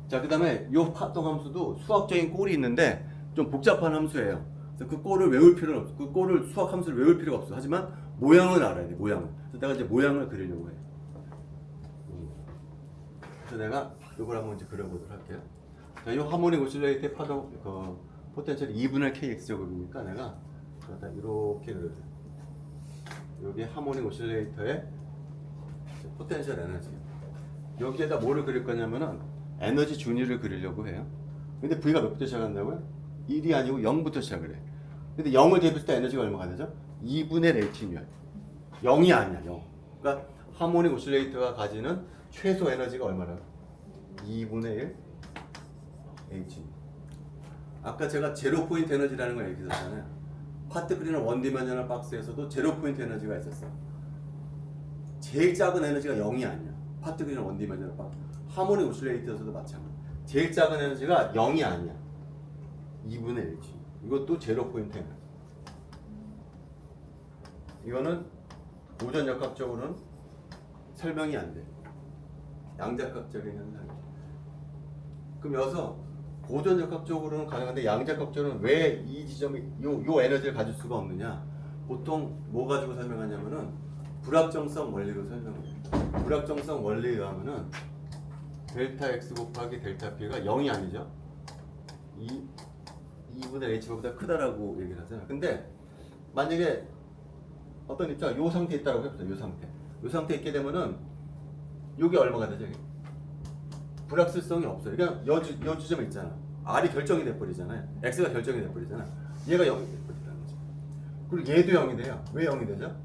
Speaker 1: 자, 그 다음에 요 파동 함수도 수학적인 꼴이 있는데 좀 복잡한 함수예요. 그래서 그 꼴을 외울 필요는 없어. 그 꼴을 수학 함수를 외울 필요가 없어. 하지만 모양은 알아야 돼. 모양을. 그래서 내가 이제 모양을 그리려고 해. 그래서 내가 이걸 한번 이제 그려보도록 할게요. 자, 이 하모닉 오실레이터의 파동 포텐셜이 2분의 kx 제곱이니까 내가 이렇게 그려요. 여기 하모닉 오실레이터의 포텐셜 에너지. 여기에다 뭐를 그릴 거냐면은 에너지 준위를 그리려고 해요. 근데 V가 몇부터 시작한다고요? 1이 아니고 0부터 시작을 해. 근데 0을 대입했을 때 에너지가 얼마가 되죠? 2분의 H면 0이 아니야. 0. 그러니까 하모닉 오실레이터가 가지는 최소 에너지가 얼마나? 2분의 1 H. 아까 제가 제로 포인트 에너지라는 걸 얘기했잖아요. 파티클이나 원디멘전al 박스에서도 제로 포인트 에너지가 있었어. 제일 작은 에너지가 0이 아니야. 파티클이나 원디멘전al 박스. 하모닉 오실레이터에서도 마찬가지. 제일 작은 에너지가 0이 아니야. 2분의 1지. 이것도 제로 포인트 에너지. 이거는 보존역학적으로는 설명이 안 돼. 양자각적인 현상이지. 그럼 여기서 보존역학적으로는 가능한데 양자각적으로는 왜 이 지점이 요 에너지를 가질 수가 없느냐? 보통 뭐 가지고 설명하냐면은 불확정성 원리로 설명해요. 불확정성 원리에 의하면은 델타 x 곱하기 델타 p가 0이 아니죠. 2분의 h보다 크다라고 얘기를 하잖아요. 근데 만약에 어떤 입장, 요 상태에 있다고 해보세요. 요 상태. 요 상태에 있게 되면은 요게 얼마가 되죠? 이게? 불확실성이 없어요. 그냥 여주점 있잖아. R이 결정이 돼버리잖아요. X가 결정이 돼버리잖아. 얘가 0이 돼버린다는 거죠. 그리고 얘도 0이 돼요. 왜 0이 되죠?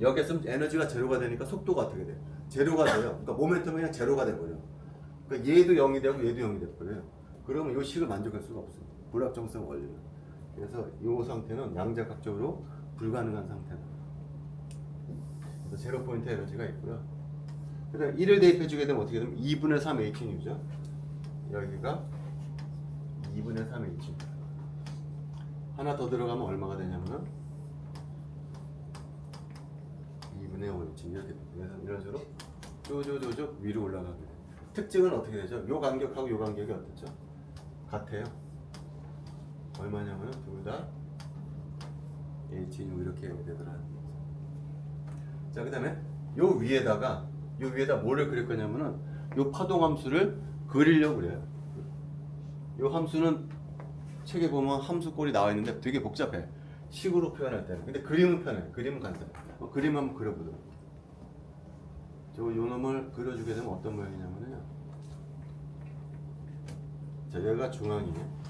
Speaker 1: 여기서 에너지가 제로가 되니까 속도가 어떻게 돼요? 제로가 돼요. 그러니까 모멘텀이 그냥 제로가 돼버려. 그러니까 얘도 0이 되고 얘도 0이 돼버려요. 그러면 이 식을 만족할 수가 없어요. 불확정성 원리는. 그래서 이 상태는 양자각적으로 불가능한 상태다. 그래서 제로 포인트 에너지가 있고요. 그다음 1을 대입해주게 되면 어떻게 되면 2분의 3 h뉴죠. 여기가 2분의 3 h. 하나 더 들어가면 얼마가 되냐면은 2분의 5 h 이렇게 됩니다. 그래서 이런 식으로 쪼쪼쪼쪼 위로 올라가게 돼요. 특징은 어떻게 되죠? 요 간격하고 요 간격이 어떻죠? 같아요. 얼마냐면 둘 다 hnu 이렇게 되더라. 자, 그다음에 요 위에다 뭐를 그릴 거냐면은 요 파동 함수를 그리려고 그래요. 요 함수는 책에 보면 함수 꼴이 나와 있는데 되게 복잡해. 식으로 표현할 때는. 근데 그림은 편해. 그림은 간단해. 그림 한번 그려보도록. 요 놈을 그려주게 되면 어떤 모양이냐면요. 자, 여기가 중앙이에요.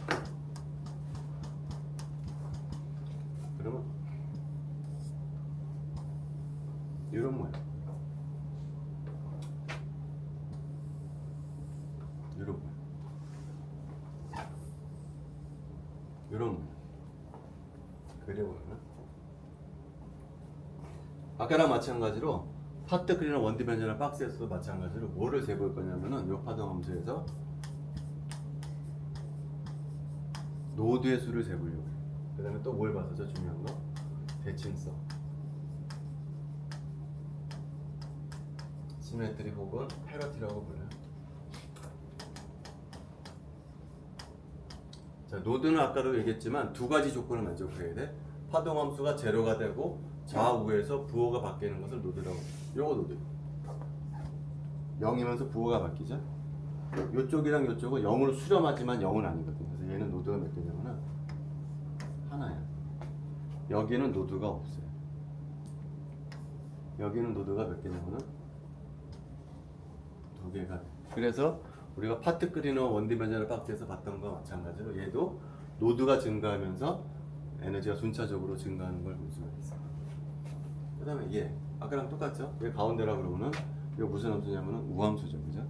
Speaker 1: 그러면 이런 모양. 이런 모양. 이런 모양. 그려보면 아까랑 마찬가지로 파트 크리너 원디멘셔널 박스에서도 마찬가지로 뭐를 재볼 거냐면은 요 파동 함수에서 노드의 수를 재보려고 해요. 그 다음에 또 뭘 봤었죠? 중요한 거 대칭성, 시메트리 혹은 패러티라고 불러요. 자, 노드는 아까도 얘기했지만 두 가지 조건을 만족해야 돼. 파동 함수가 제로가 되고 좌우에서 부호가 바뀌는 것을 노드라고. 요거 노드. 0이면서 부호가 바뀌죠. 요쪽이랑 요쪽은 0으로 수렴하지만 0은 아니거든요. 그래서 얘는 노드가 몇 개냐면은 하나야. 여기는 노드가 없어요. 여기는 노드가 몇 개냐면은 두 개가 돼. 그래서 우리가 파트 크리너 원디멘셔널 박스에서 봤던 거와 마찬가지로 얘도 노드가 증가하면서 에너지가 순차적으로 증가하는 걸 볼 수가 있어요. 그 다음에 얘 아까랑 똑같죠? 얘 가운데라고 그러면은 이거 무슨 함수냐면은 우함수죠, 그죠?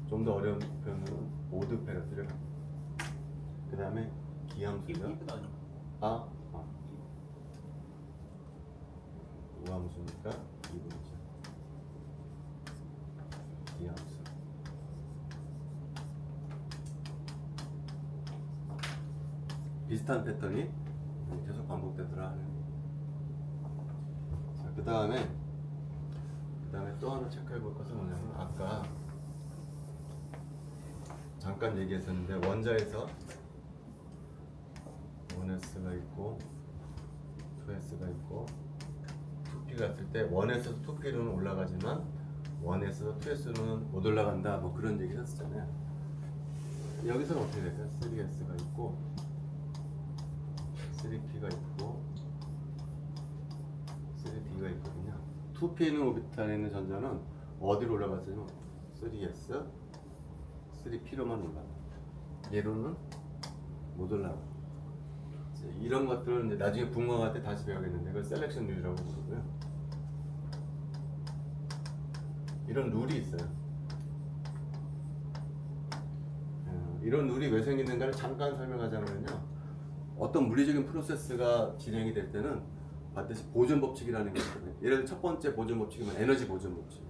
Speaker 1: 좀 더 어려운 표현으로는 오드 페러티를 합니다. 그 다음에 기함수죠. 우함수니까 2분이죠. 기함수. 비슷한 패턴이 계속 반복되더라 하는. 자, 그 다음에 또 하나 체크해 볼 것은 뭐냐면 아까 잠깐 얘기했었는데 원자에서 1S가 있고 2S가 있고 2P 갔을 때 1S에서 2P로는 올라가지만 1S에서 2S로는 못 올라간다 뭐 그런 얘기 했었잖아요. 여기서는 어떻게 될까요? 3S가 있고 3P가 있고 3D가 있거든요. 2P는 오비탈에 있는 전자는 어디로 올라갔어요? 3S, 3P로만 올라가. 얘로는 못 올라가. 이런 것들은 이제 나중에 분광할 때 다시 배우겠는데 그걸 셀렉션 룰이라고 부르고요. 이런 룰이 있어요. 이런 룰이 왜 생기는가를 잠깐 설명하자면요. 어떤 물리적인 프로세스가 진행이 될 때는 반드시 보존 법칙이라는 게 있거든요. 예를 들어 첫 번째 보존 법칙이면 에너지 보존 법칙.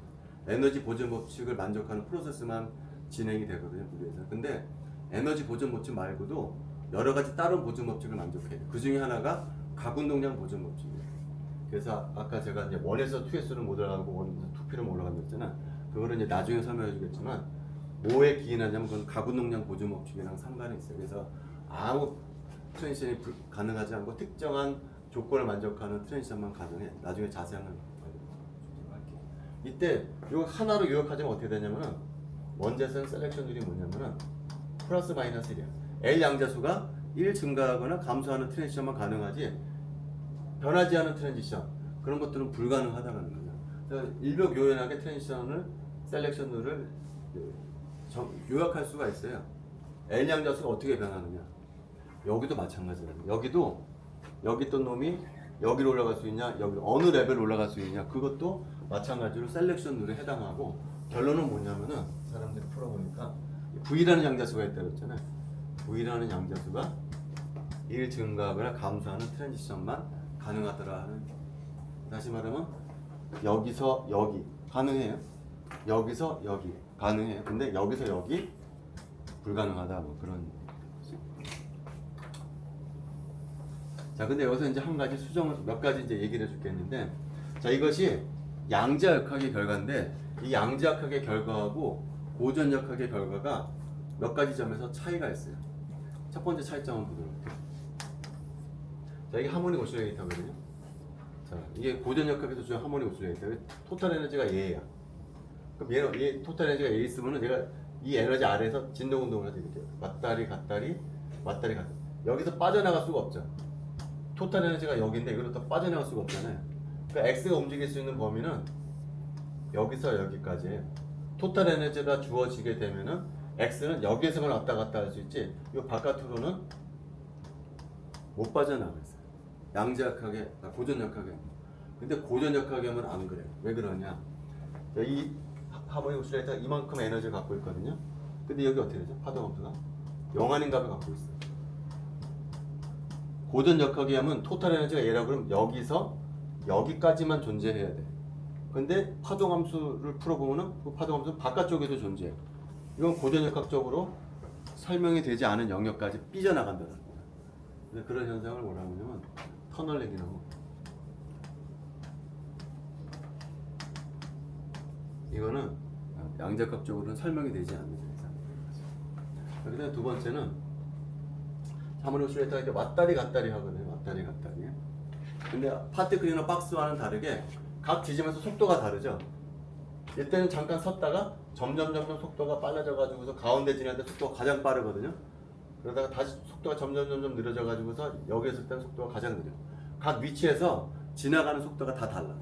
Speaker 1: 에너지 보존 법칙을 만족하는 프로세스만 진행이 되거든요, 물리에서. 근데 에너지 보존 법칙 말고도 여러 가지 다른 보존 법칙을 만족해요. 그 중에 하나가 가군동량 보존 법칙이에요. 그래서 아까 제가 이제 1에서 2S는 못 올라가고 1에서 2P는 못 올라간다 했잖아. 그거는 이제 나중에 설명해 주겠지만 뭐에 기인하냐면 그건 가군동량 보존 법칙이랑 상관이 있어요. 그래서 아무 트랜지션이 가능하지 않고 특정한 조건을 만족하는 트랜지션만 가능해. 나중에 자세한 건 할게요. 이때 이거 하나로 요약하자면 어떻게 되냐면은 원자선 셀렉션 룰이 뭐냐면은 플러스 마이너스 1이야. L 양자수가 1 증가하거나 감소하는 트랜지션만 가능하지 변하지 않은 트랜지션 그런 것들은 불가능하다는 거죠. 그래서 일벽 요연하게 트랜지션을 셀렉션 룰을 요약할 수가 있어요. L 양자수가 어떻게 변하느냐. 여기도 마찬가지예요. 여기도 여기 있던 놈이 여기로 올라갈 수 있냐, 여기 어느 레벨로 올라갈 수 있냐, 그것도 마찬가지로 셀렉션 룰에 해당하고 결론은 뭐냐면은 사람들이 풀어보니까 V라는 양자수가 있다고 했잖아요. V라는 양자수가 1 증가하거나 감소하는 트랜지션만 가능하더라 하는. 다시 말하면 여기서 여기 가능해요. 여기서 여기 가능해요. 근데 여기서 여기 불가능하다 뭐 그런. 자, 근데 여기서 이제 한 가지 수정을 몇 가지 이제 얘기를 해줄겠는데, 자 이것이 양자역학의 결과인데 이 양자역학의 결과하고 고전역학의 결과가 몇 가지 점에서 차이가 있어요. 첫 번째 차이점은 보도록 할게요. 자, 이게 하모닉 오실레이터거든요. 자, 이게 고전역학에서 주는 하모닉 오실레이터. 토탈 에너지가 얘야. 그럼 얘 토탈 에너지가 얘 있으면은 내가 이 에너지 아래에서 진동 운동을 해서 이렇게 왔다리 갔다리 왔다리 갔다리. 여기서 빠져나갈 수가 없죠. 토탈 에너지가 여기인데 이걸로 더 빠져나갈 수가 없잖아요. 그러니까 X가 움직일 수 있는 범위는 여기서 여기까지예요. 토탈 에너지가 주어지게 되면은 X는 여기에서만 왔다 갔다 할 수 있지 이 바깥으로는 못 빠져나가겠어요. 양자역학에 고전역학에. 근데 고전역학에 하면 안 그래요. 왜 그러냐? 이 하모닉 오실레이터가 이만큼 에너지를 갖고 있거든요. 근데 여기 어떻게 되죠? 파동 함수가 영하는 값을 갖고 있어요. 고전역학에 하면 토탈 에너지가 얘라고 그러면 여기서 여기까지만 존재해야 돼. 근데 파동함수를 풀어보면은 그 파동함수는 바깥쪽에도 존재해. 이건 고전역학적으로 설명이 되지 않은 영역까지 삐져나간다는 거야. 근데 그런 현상을 뭐라고 하냐면 터널링이라고. 이거는 양자역학적으로는 설명이 되지 않는 현상. 그다음에 두 번째는 하모닉 오실레이터가 이렇게 왔다리 갔다리 하거든요. 왔다리 갔다리. 근데 파티클이나 박스와는 다르게 각 지점에서 속도가 다르죠. 이때는 잠깐 섰다가 점점 속도가 빨라져 가지고서 가운데 지날 때 속도가 가장 빠르거든요. 그러다가 다시 속도가 점점 느려져 가지고서 여기 있을 때는 속도가 가장 느려. 각 위치에서 지나가는 속도가 다 달라.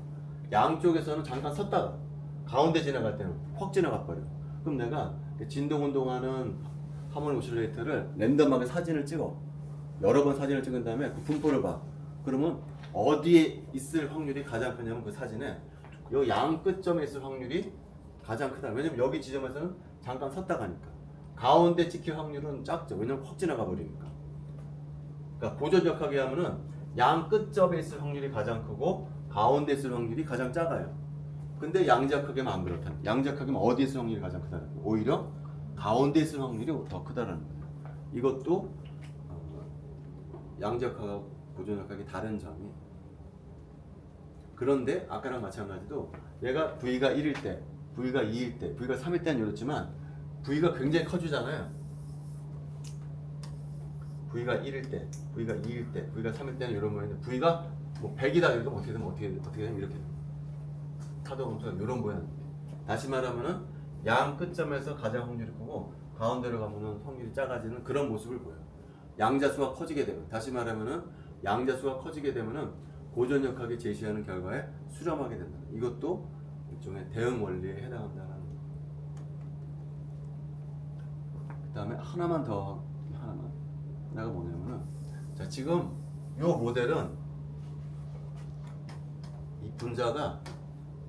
Speaker 1: 양쪽에서는 잠깐 섰다가 가운데 지나갈 때는 확 지나가 버려. 그럼 내가 진동 운동하는 하모닉 오실레이터를 랜덤하게 사진을 찍어. 여러 번 사진을 찍은 다음에 그 분포를 봐. 그러면 어디에 있을 확률이 가장 크냐면 그 사진에 이 양 끝점에 있을 확률이 가장 크다. 왜냐면 여기 지점에서는 잠깐 섰다 가니까. 가운데 찍힐 확률은 작죠. 왜냐면 확 지나가 버리니까. 그러니까 고전역학에 하면은 양 끝점에 있을 확률이 가장 크고 가운데 있을 확률이 가장 작아요. 근데 양자역학에는 안 그렇다. 양자역학에는 어디에 있을 확률이 가장 크다는 거예요. 오히려 가운데 있을 확률이 더 크다는 거예요. 이것도 양자역학하고 고전역학이 다른 점이. 그런데 아까랑 마찬가지로 얘가 V가 1일 때, V가 2일 때, V가 3일 때는 이렇지만 V가 굉장히 커지잖아요. V가 1일 때, V가 2일 때, V가 3일 때는 이런 모양인데 V가 뭐 100이다 이러면 어떻게 되면 이렇게 파동함수가 이런 모양입니다. 다시 말하면은 양 끝점에서 가장 확률이 크고 가운데로 가면은 확률이 작아지는 그런 모습을 보여요. 양자수가 커지게 되면, 다시 말하면은 양자수가 커지게 되면은 고전역학이 제시하는 결과에 수렴하게 된다. 이것도 일종의 대응 원리에 해당한다는 거. 그다음에 하나가 뭐냐면은 자 지금 이 모델은 이 분자가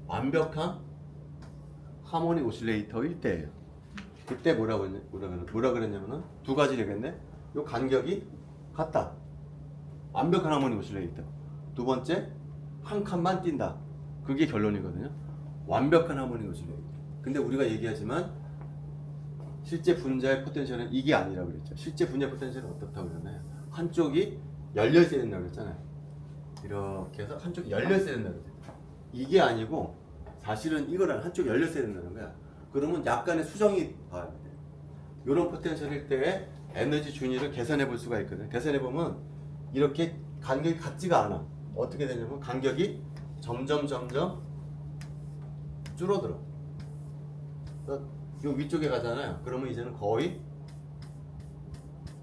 Speaker 1: 완벽한 하모닉 오실레이터일 때예요. 그때 뭐라 그랬냐면은 두 가지를 했네. 이 간격이 같다. 완벽한 하모닉 오실레이터. 두 번째, 한 칸만 뛴다. 그게 결론이거든요. 완벽한 하모닉 오실레이터. 근데 우리가 얘기하지만 실제 분자의 포텐셜은 이게 아니라고 그랬죠. 실제 분자 포텐셜은 어떻다고 그랬나요? 한쪽이 열려 있어야 된다고 그랬잖아요. 이렇게 해서 한쪽이 열려 있어야 된다고 그랬죠. 이게 아니고 사실은 이거랑 한쪽이 열려 있어야 된다는 거야. 그러면 약간의 수정이 봐야 돼. 이런 포텐셜일 때의 에너지 준위를 계산해 볼 수가 있거든요. 계산해 보면 이렇게 간격이 같지가 않아. 어떻게 되냐면 간격이 점점 줄어들어. 요 위쪽에 가잖아요. 그러면 이제는 거의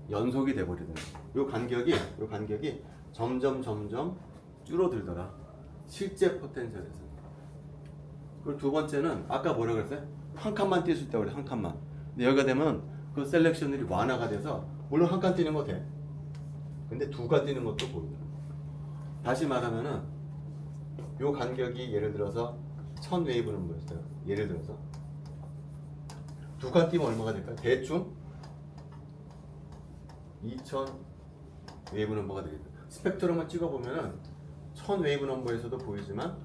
Speaker 1: 연속이 돼버리더라. 요 간격이 점점 줄어들더라. 실제 포텐셜에서. 그리고 두 번째는 아까 뭐라 그랬어요? 한 칸만 뛸 수 있다고 그래. 한 칸만. 근데 여기가 되면 그 셀렉션들이 완화가 돼서 물론 한 칸 뛰는 거 돼. 근데 두 칸 뛰는 것도 보이더라. 다시 말하면은 요 간격이 예를 들어서 1000 웨이브는 뭐였어요? 예를 들어서 두 칸 뛰면 얼마가 될까요? 대충 2000 웨이브 넘버가 되겠죠. 스펙트럼을 찍어보면은 1000 웨이브 넘버에서도 보이지만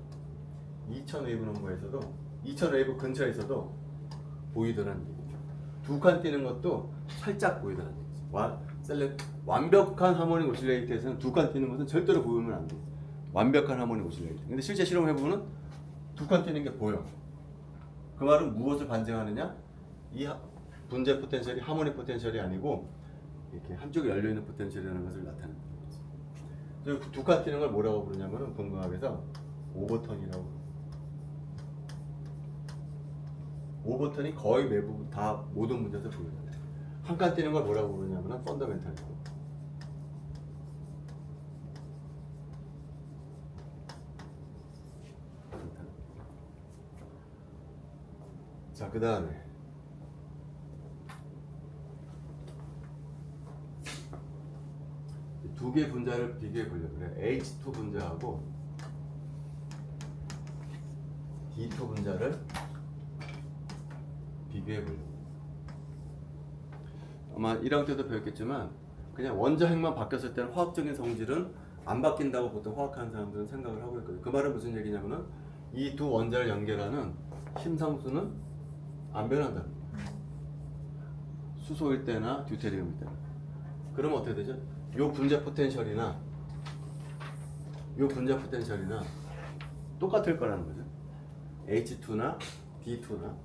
Speaker 1: 2000 웨이브 넘버에서도 2000 웨이브 근처에서도 보이더라는 얘기죠. 두 칸 뛰는 것도 살짝 보이더라는 얘기죠. 완벽한 하모닉 오실레이터에서는 두 칸 뛰는 것은 절대로 보이면 안 돼요. 완벽한 하모닉 오실레이터. 근데 실제 실험해보면 두 칸 뛰는 게 보여. 그 말은 무엇을 반증하느냐? 이 분재 포텐셜이 하모닉 포텐셜이 아니고 이렇게 한쪽에 열려있는 포텐셜이라는 것을 나타내는 거죠. 두 칸 뛰는 걸 뭐라고 부르냐면 분광학에서 오버턴이라고. 오버턴이 거의 매부 다 모든 문제에서 보여요. 한 칸 뛰는 걸 뭐라고 부르냐면 펀더멘탈이고. 자, 그 다음에 두 개 분자를 비교해 보려고 그래. H2 분자하고 D2 분자를 비교해 보려고. 아마 1학년 때도 배웠겠지만 그냥 원자 핵만 바뀌었을 때는 화학적인 성질은 안 바뀐다고 보통 화학하는 사람들은 생각을 하고 있거든요. 그 말은 무슨 얘기냐면은 이 두 원자를 연결하는 힘상수는 안 변한다. 수소일 때나 듀테리움일 때나. 그러면 어떻게 되죠? 요 분자 포텐셜이나 똑같을 거라는 거죠. H2나 D2나.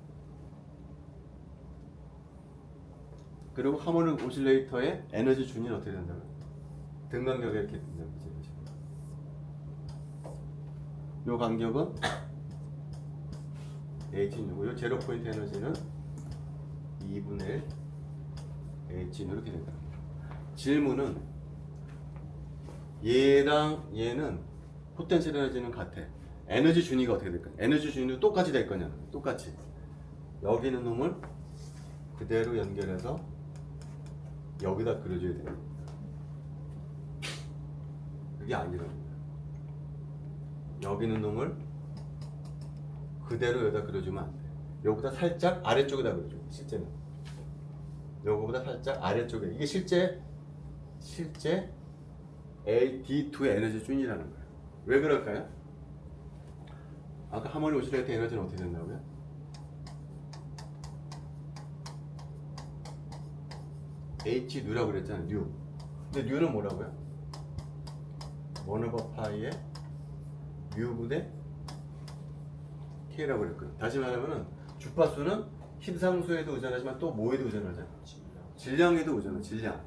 Speaker 1: 그리고 하모닉 오실레이터의 에너지 준위는 어떻게 된다면 등간격에 이렇게 된다는 거죠. 요 간격은 H인이고 요 제로 포인트 에너지는 2분의 1 H인 이렇게 된다. 질문은 얘랑 얘는 포텐셜 에너지는 같아. 에너지 준위가 어떻게 될까? 에너지 준위도 똑같이 될 거냐? 똑같이. 여기 있는 놈을 그대로 연결해서 여기다 그려줘야 돼요. 그게 아니라 여기 있는 놈을 그대로 여기다 그려주면 안 돼. 여기보다 살짝 아래쪽에다 그려줘. 실제는 여기보다 살짝 아래쪽에. 이게 실제 D2의 에너지 준이라는 거예요. 왜 그럴까요? 아까 하모닉 오실레이터 에너지는 어떻게 된다고요? H 뉴라고 그랬잖아요. 뉴. 근데 뉴는 뭐라고요? 1/파이의 뉴분의 K라고 그랬거든요. 다시 말하면은 주파수는 힘상수에도 의존하지만 또 뭐에도 의존하죠? 질량에도 의존해. 질량.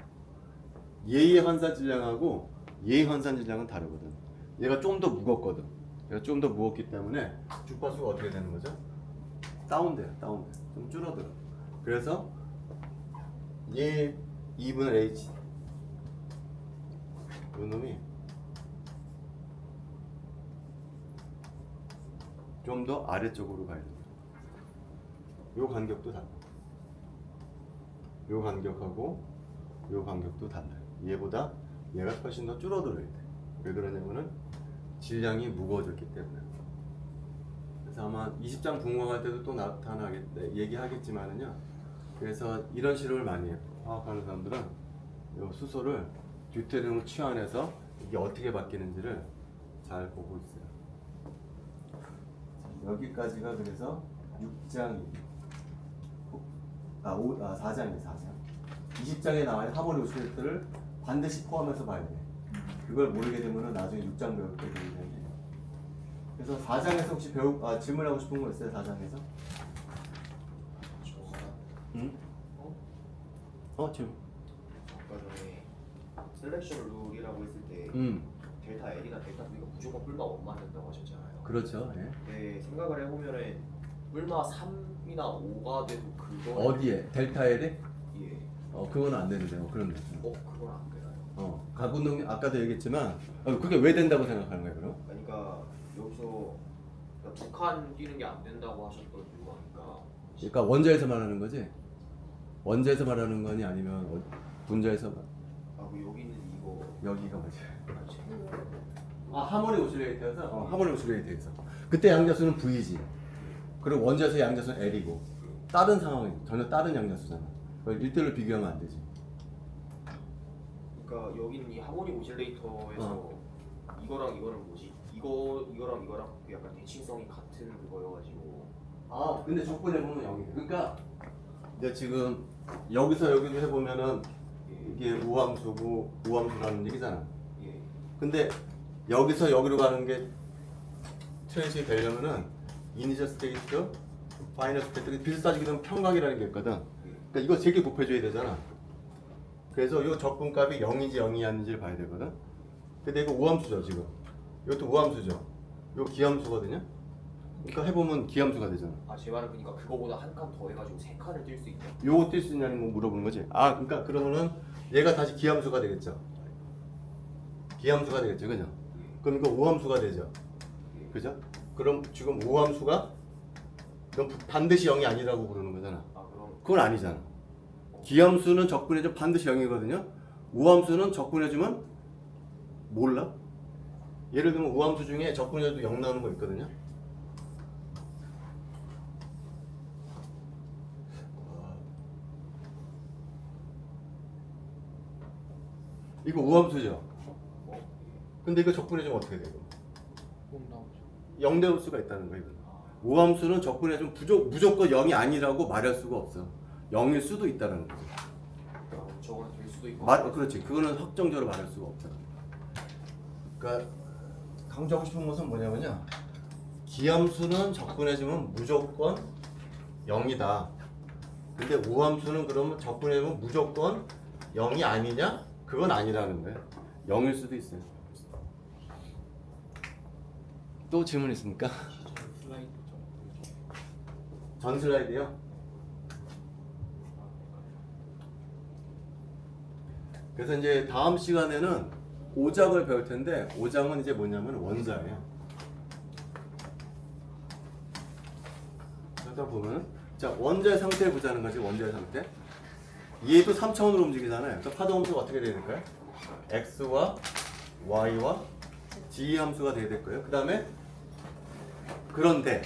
Speaker 1: 얘의 환산 질량하고 얘의 환산 질량은 다르거든. 얘가 좀 더 무겁거든. 얘가 좀 더 무겁기 때문에 주파수가 어떻게 되는 거죠? 다운돼요. 좀 줄어들어. 그래서 얘 2분의 H 이 놈이 좀 더 아래쪽으로 가야 돼요. 요 간격도 달라. 요 간격하고 요 간격도 달라요. 얘보다 얘가 훨씬 더 줄어들어야 돼. 왜 그러냐면은 질량이 무거워졌기 때문에. 그래서 아마 20장 분광할 때도 또 나타나겠다 얘기하겠지만은요. 그래서 이런 실험을 많이 해요. 화학하는 사람들은 요 수소를 듀테리움 취환해서 이게 어떻게 바뀌는지를 잘 보고 있어요. 여기까지가 그래서 6장이에요. 4장이에요. 4장. 20장에 나와요. 하모닉 오실레이터를 반드시 포함해서 봐야 돼. 그걸 모르게 되면 나중에 6장 배울 때 굉장히. 그래서 4장에서 혹시 질문하고 싶은 거 있어요? 4장에서? 응?
Speaker 2: 아까 전에 셀렉션 룰이라고 했을 때 델타 L이나 델타 V가 무조건 뿔마 1만 된다고 하셨잖아요.
Speaker 1: 그렇죠. 예.
Speaker 2: 네, 생각을 해보면은 뿔마 3이나 5가 돼도 그거
Speaker 1: 어디에? 델타 L에?
Speaker 2: 예.
Speaker 1: 그건 안 되는데요. 그런데.
Speaker 2: 그건 안 되나요?
Speaker 1: 가군동 아까도 얘기했지만 그게 왜 된다고 생각하는 거예요, 그럼?
Speaker 2: 그러니까 여기서 그러니까 두 칸 뛰는 게 안 된다고 하셨던 이유가
Speaker 1: 그러니까 원자에서 말하는 거지? 원자에서 말하는 거니 아니면 분자에서
Speaker 2: 그 여기는 이거
Speaker 1: 여기가 뭐지?
Speaker 2: 아,
Speaker 1: 하모닉 오실레이터에서 하모닉 오실레이터에서 그때 양자수는 V지. 그리고 원자에서 양자수는 L이고 다른 상황이 전혀 다른 양자수잖아. 그걸 1대1로 비교하면 안 되지.
Speaker 2: 그러니까 여기는 이 하모닉 오실레이터에서 이거랑 이거는 뭐지? 이거랑 이거랑 약간 대칭성이 같은 그거여가지고
Speaker 1: 근데 조건에 보면 0이에요. 그러니까 이제 지금 여기서 여기로 해보면은 이게 우함수고 우함수라는 얘기잖아.
Speaker 2: 예.
Speaker 1: 근데 여기서 여기로 가는 게 트랜스이 되려면은 이니셜 스테이트, 파이널 스테이트 비슷하게 되면 평각이라는 게 있거든. 그러니까 이거 세 개 곱해줘야 되잖아. 그래서 이 적분값이 0인지 0이 아닌지를 봐야 되거든. 근데 이거 우함수죠 지금. 이것도 우함수죠. 이거 기함수거든요. 그러니까 해보면 기함수가 되잖아.
Speaker 2: 제 말은 그러니까 그거보다 한 칸 더 해가지고 세 칸을 뛸 수 있냐?
Speaker 1: 요거 뛸 수 있냐는 거 물어보는 거지. 그러니까 그러면은 얘가 다시 기함수가 되겠죠. 기함수가 되겠죠, 그죠? 그럼 이거 우함수가 되죠, 그죠? 그럼 지금 우함수가 그럼 반드시 0이 아니라고 그러는 거잖아.
Speaker 2: 그럼
Speaker 1: 그건 아니잖아. 기함수는 적분해주면 반드시 0이거든요. 우함수는 적분해주면 몰라. 예를 들면 우함수 중에 적분해도 0 나오는 거 있거든요. 이거 우함수죠. 근데 이거 적분해주면 어떻게 돼요? 0 나올 수가 있다는 거예요. 우함수는 적분해주면 무조건 0이 아니라고 말할 수가 없어. 0일 수도 있다는 거죠.
Speaker 2: 저거는 될 수도 있고.
Speaker 1: 그렇지. 그거는 확정적으로 말할 수가 없잖아. 그러니까 강조하고 싶은 것은 뭐냐면요. 기함수는 적분해주면 무조건 0이다. 근데 우함수는 그러면 적분해주면 무조건 0이 아니냐? 그건 아니라는 거예요. 0일 수도 있어요. 또 질문 있습니까? 전 슬라이드요? 그래서 이제 다음 시간에는 5장을 배울 텐데 5장은 이제 뭐냐면 원자예요. 그러다 보면 자 원자의 상태를 보자는 거지. 원자의 상태. 얘도 3차원으로 움직이잖아요. 그러니까 파동 함수가 어떻게 돼야 될까요? x와 y와 g 함수가 돼야 될 거예요. 그 다음에 그런데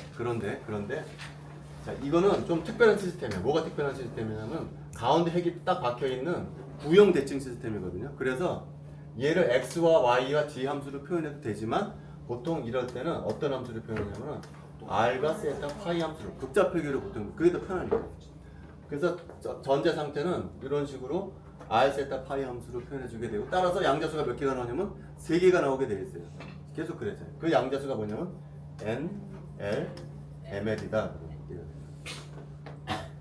Speaker 1: 자 이거는 좀 특별한 시스템이에요. 뭐가 특별한 시스템이냐면 가운데 핵이 딱 박혀 있는 구형 대칭 시스템이거든요. 그래서 얘를 x와 y와 g 함수로 표현해도 되지만 보통 이럴 때는 어떤 함수를 표현하냐면 r과 세타 파이 함수로 극자 표기로 보통 그게 더 편하니까. 그래서 전제 상태는 이런 식으로 r 세타 파이 함수로 표현해주게 되고 따라서 양자수가 몇 개가 나오냐면 3개가 나오게 되어 있어요. 계속 그랬어요. 그 양자수가 뭐냐면 n, l, ml이다.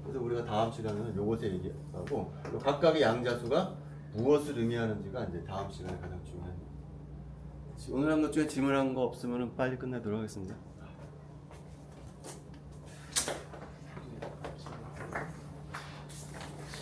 Speaker 1: 그래서 우리가 다음 시간에는 요것에 얘기하고 각각의 양자수가 무엇을 의미하는지가 이제 다음 시간에 가장 중요합니다. 오늘 한 것 중에 질문한 거 없으면 빨리 끝내도록 하겠습니다.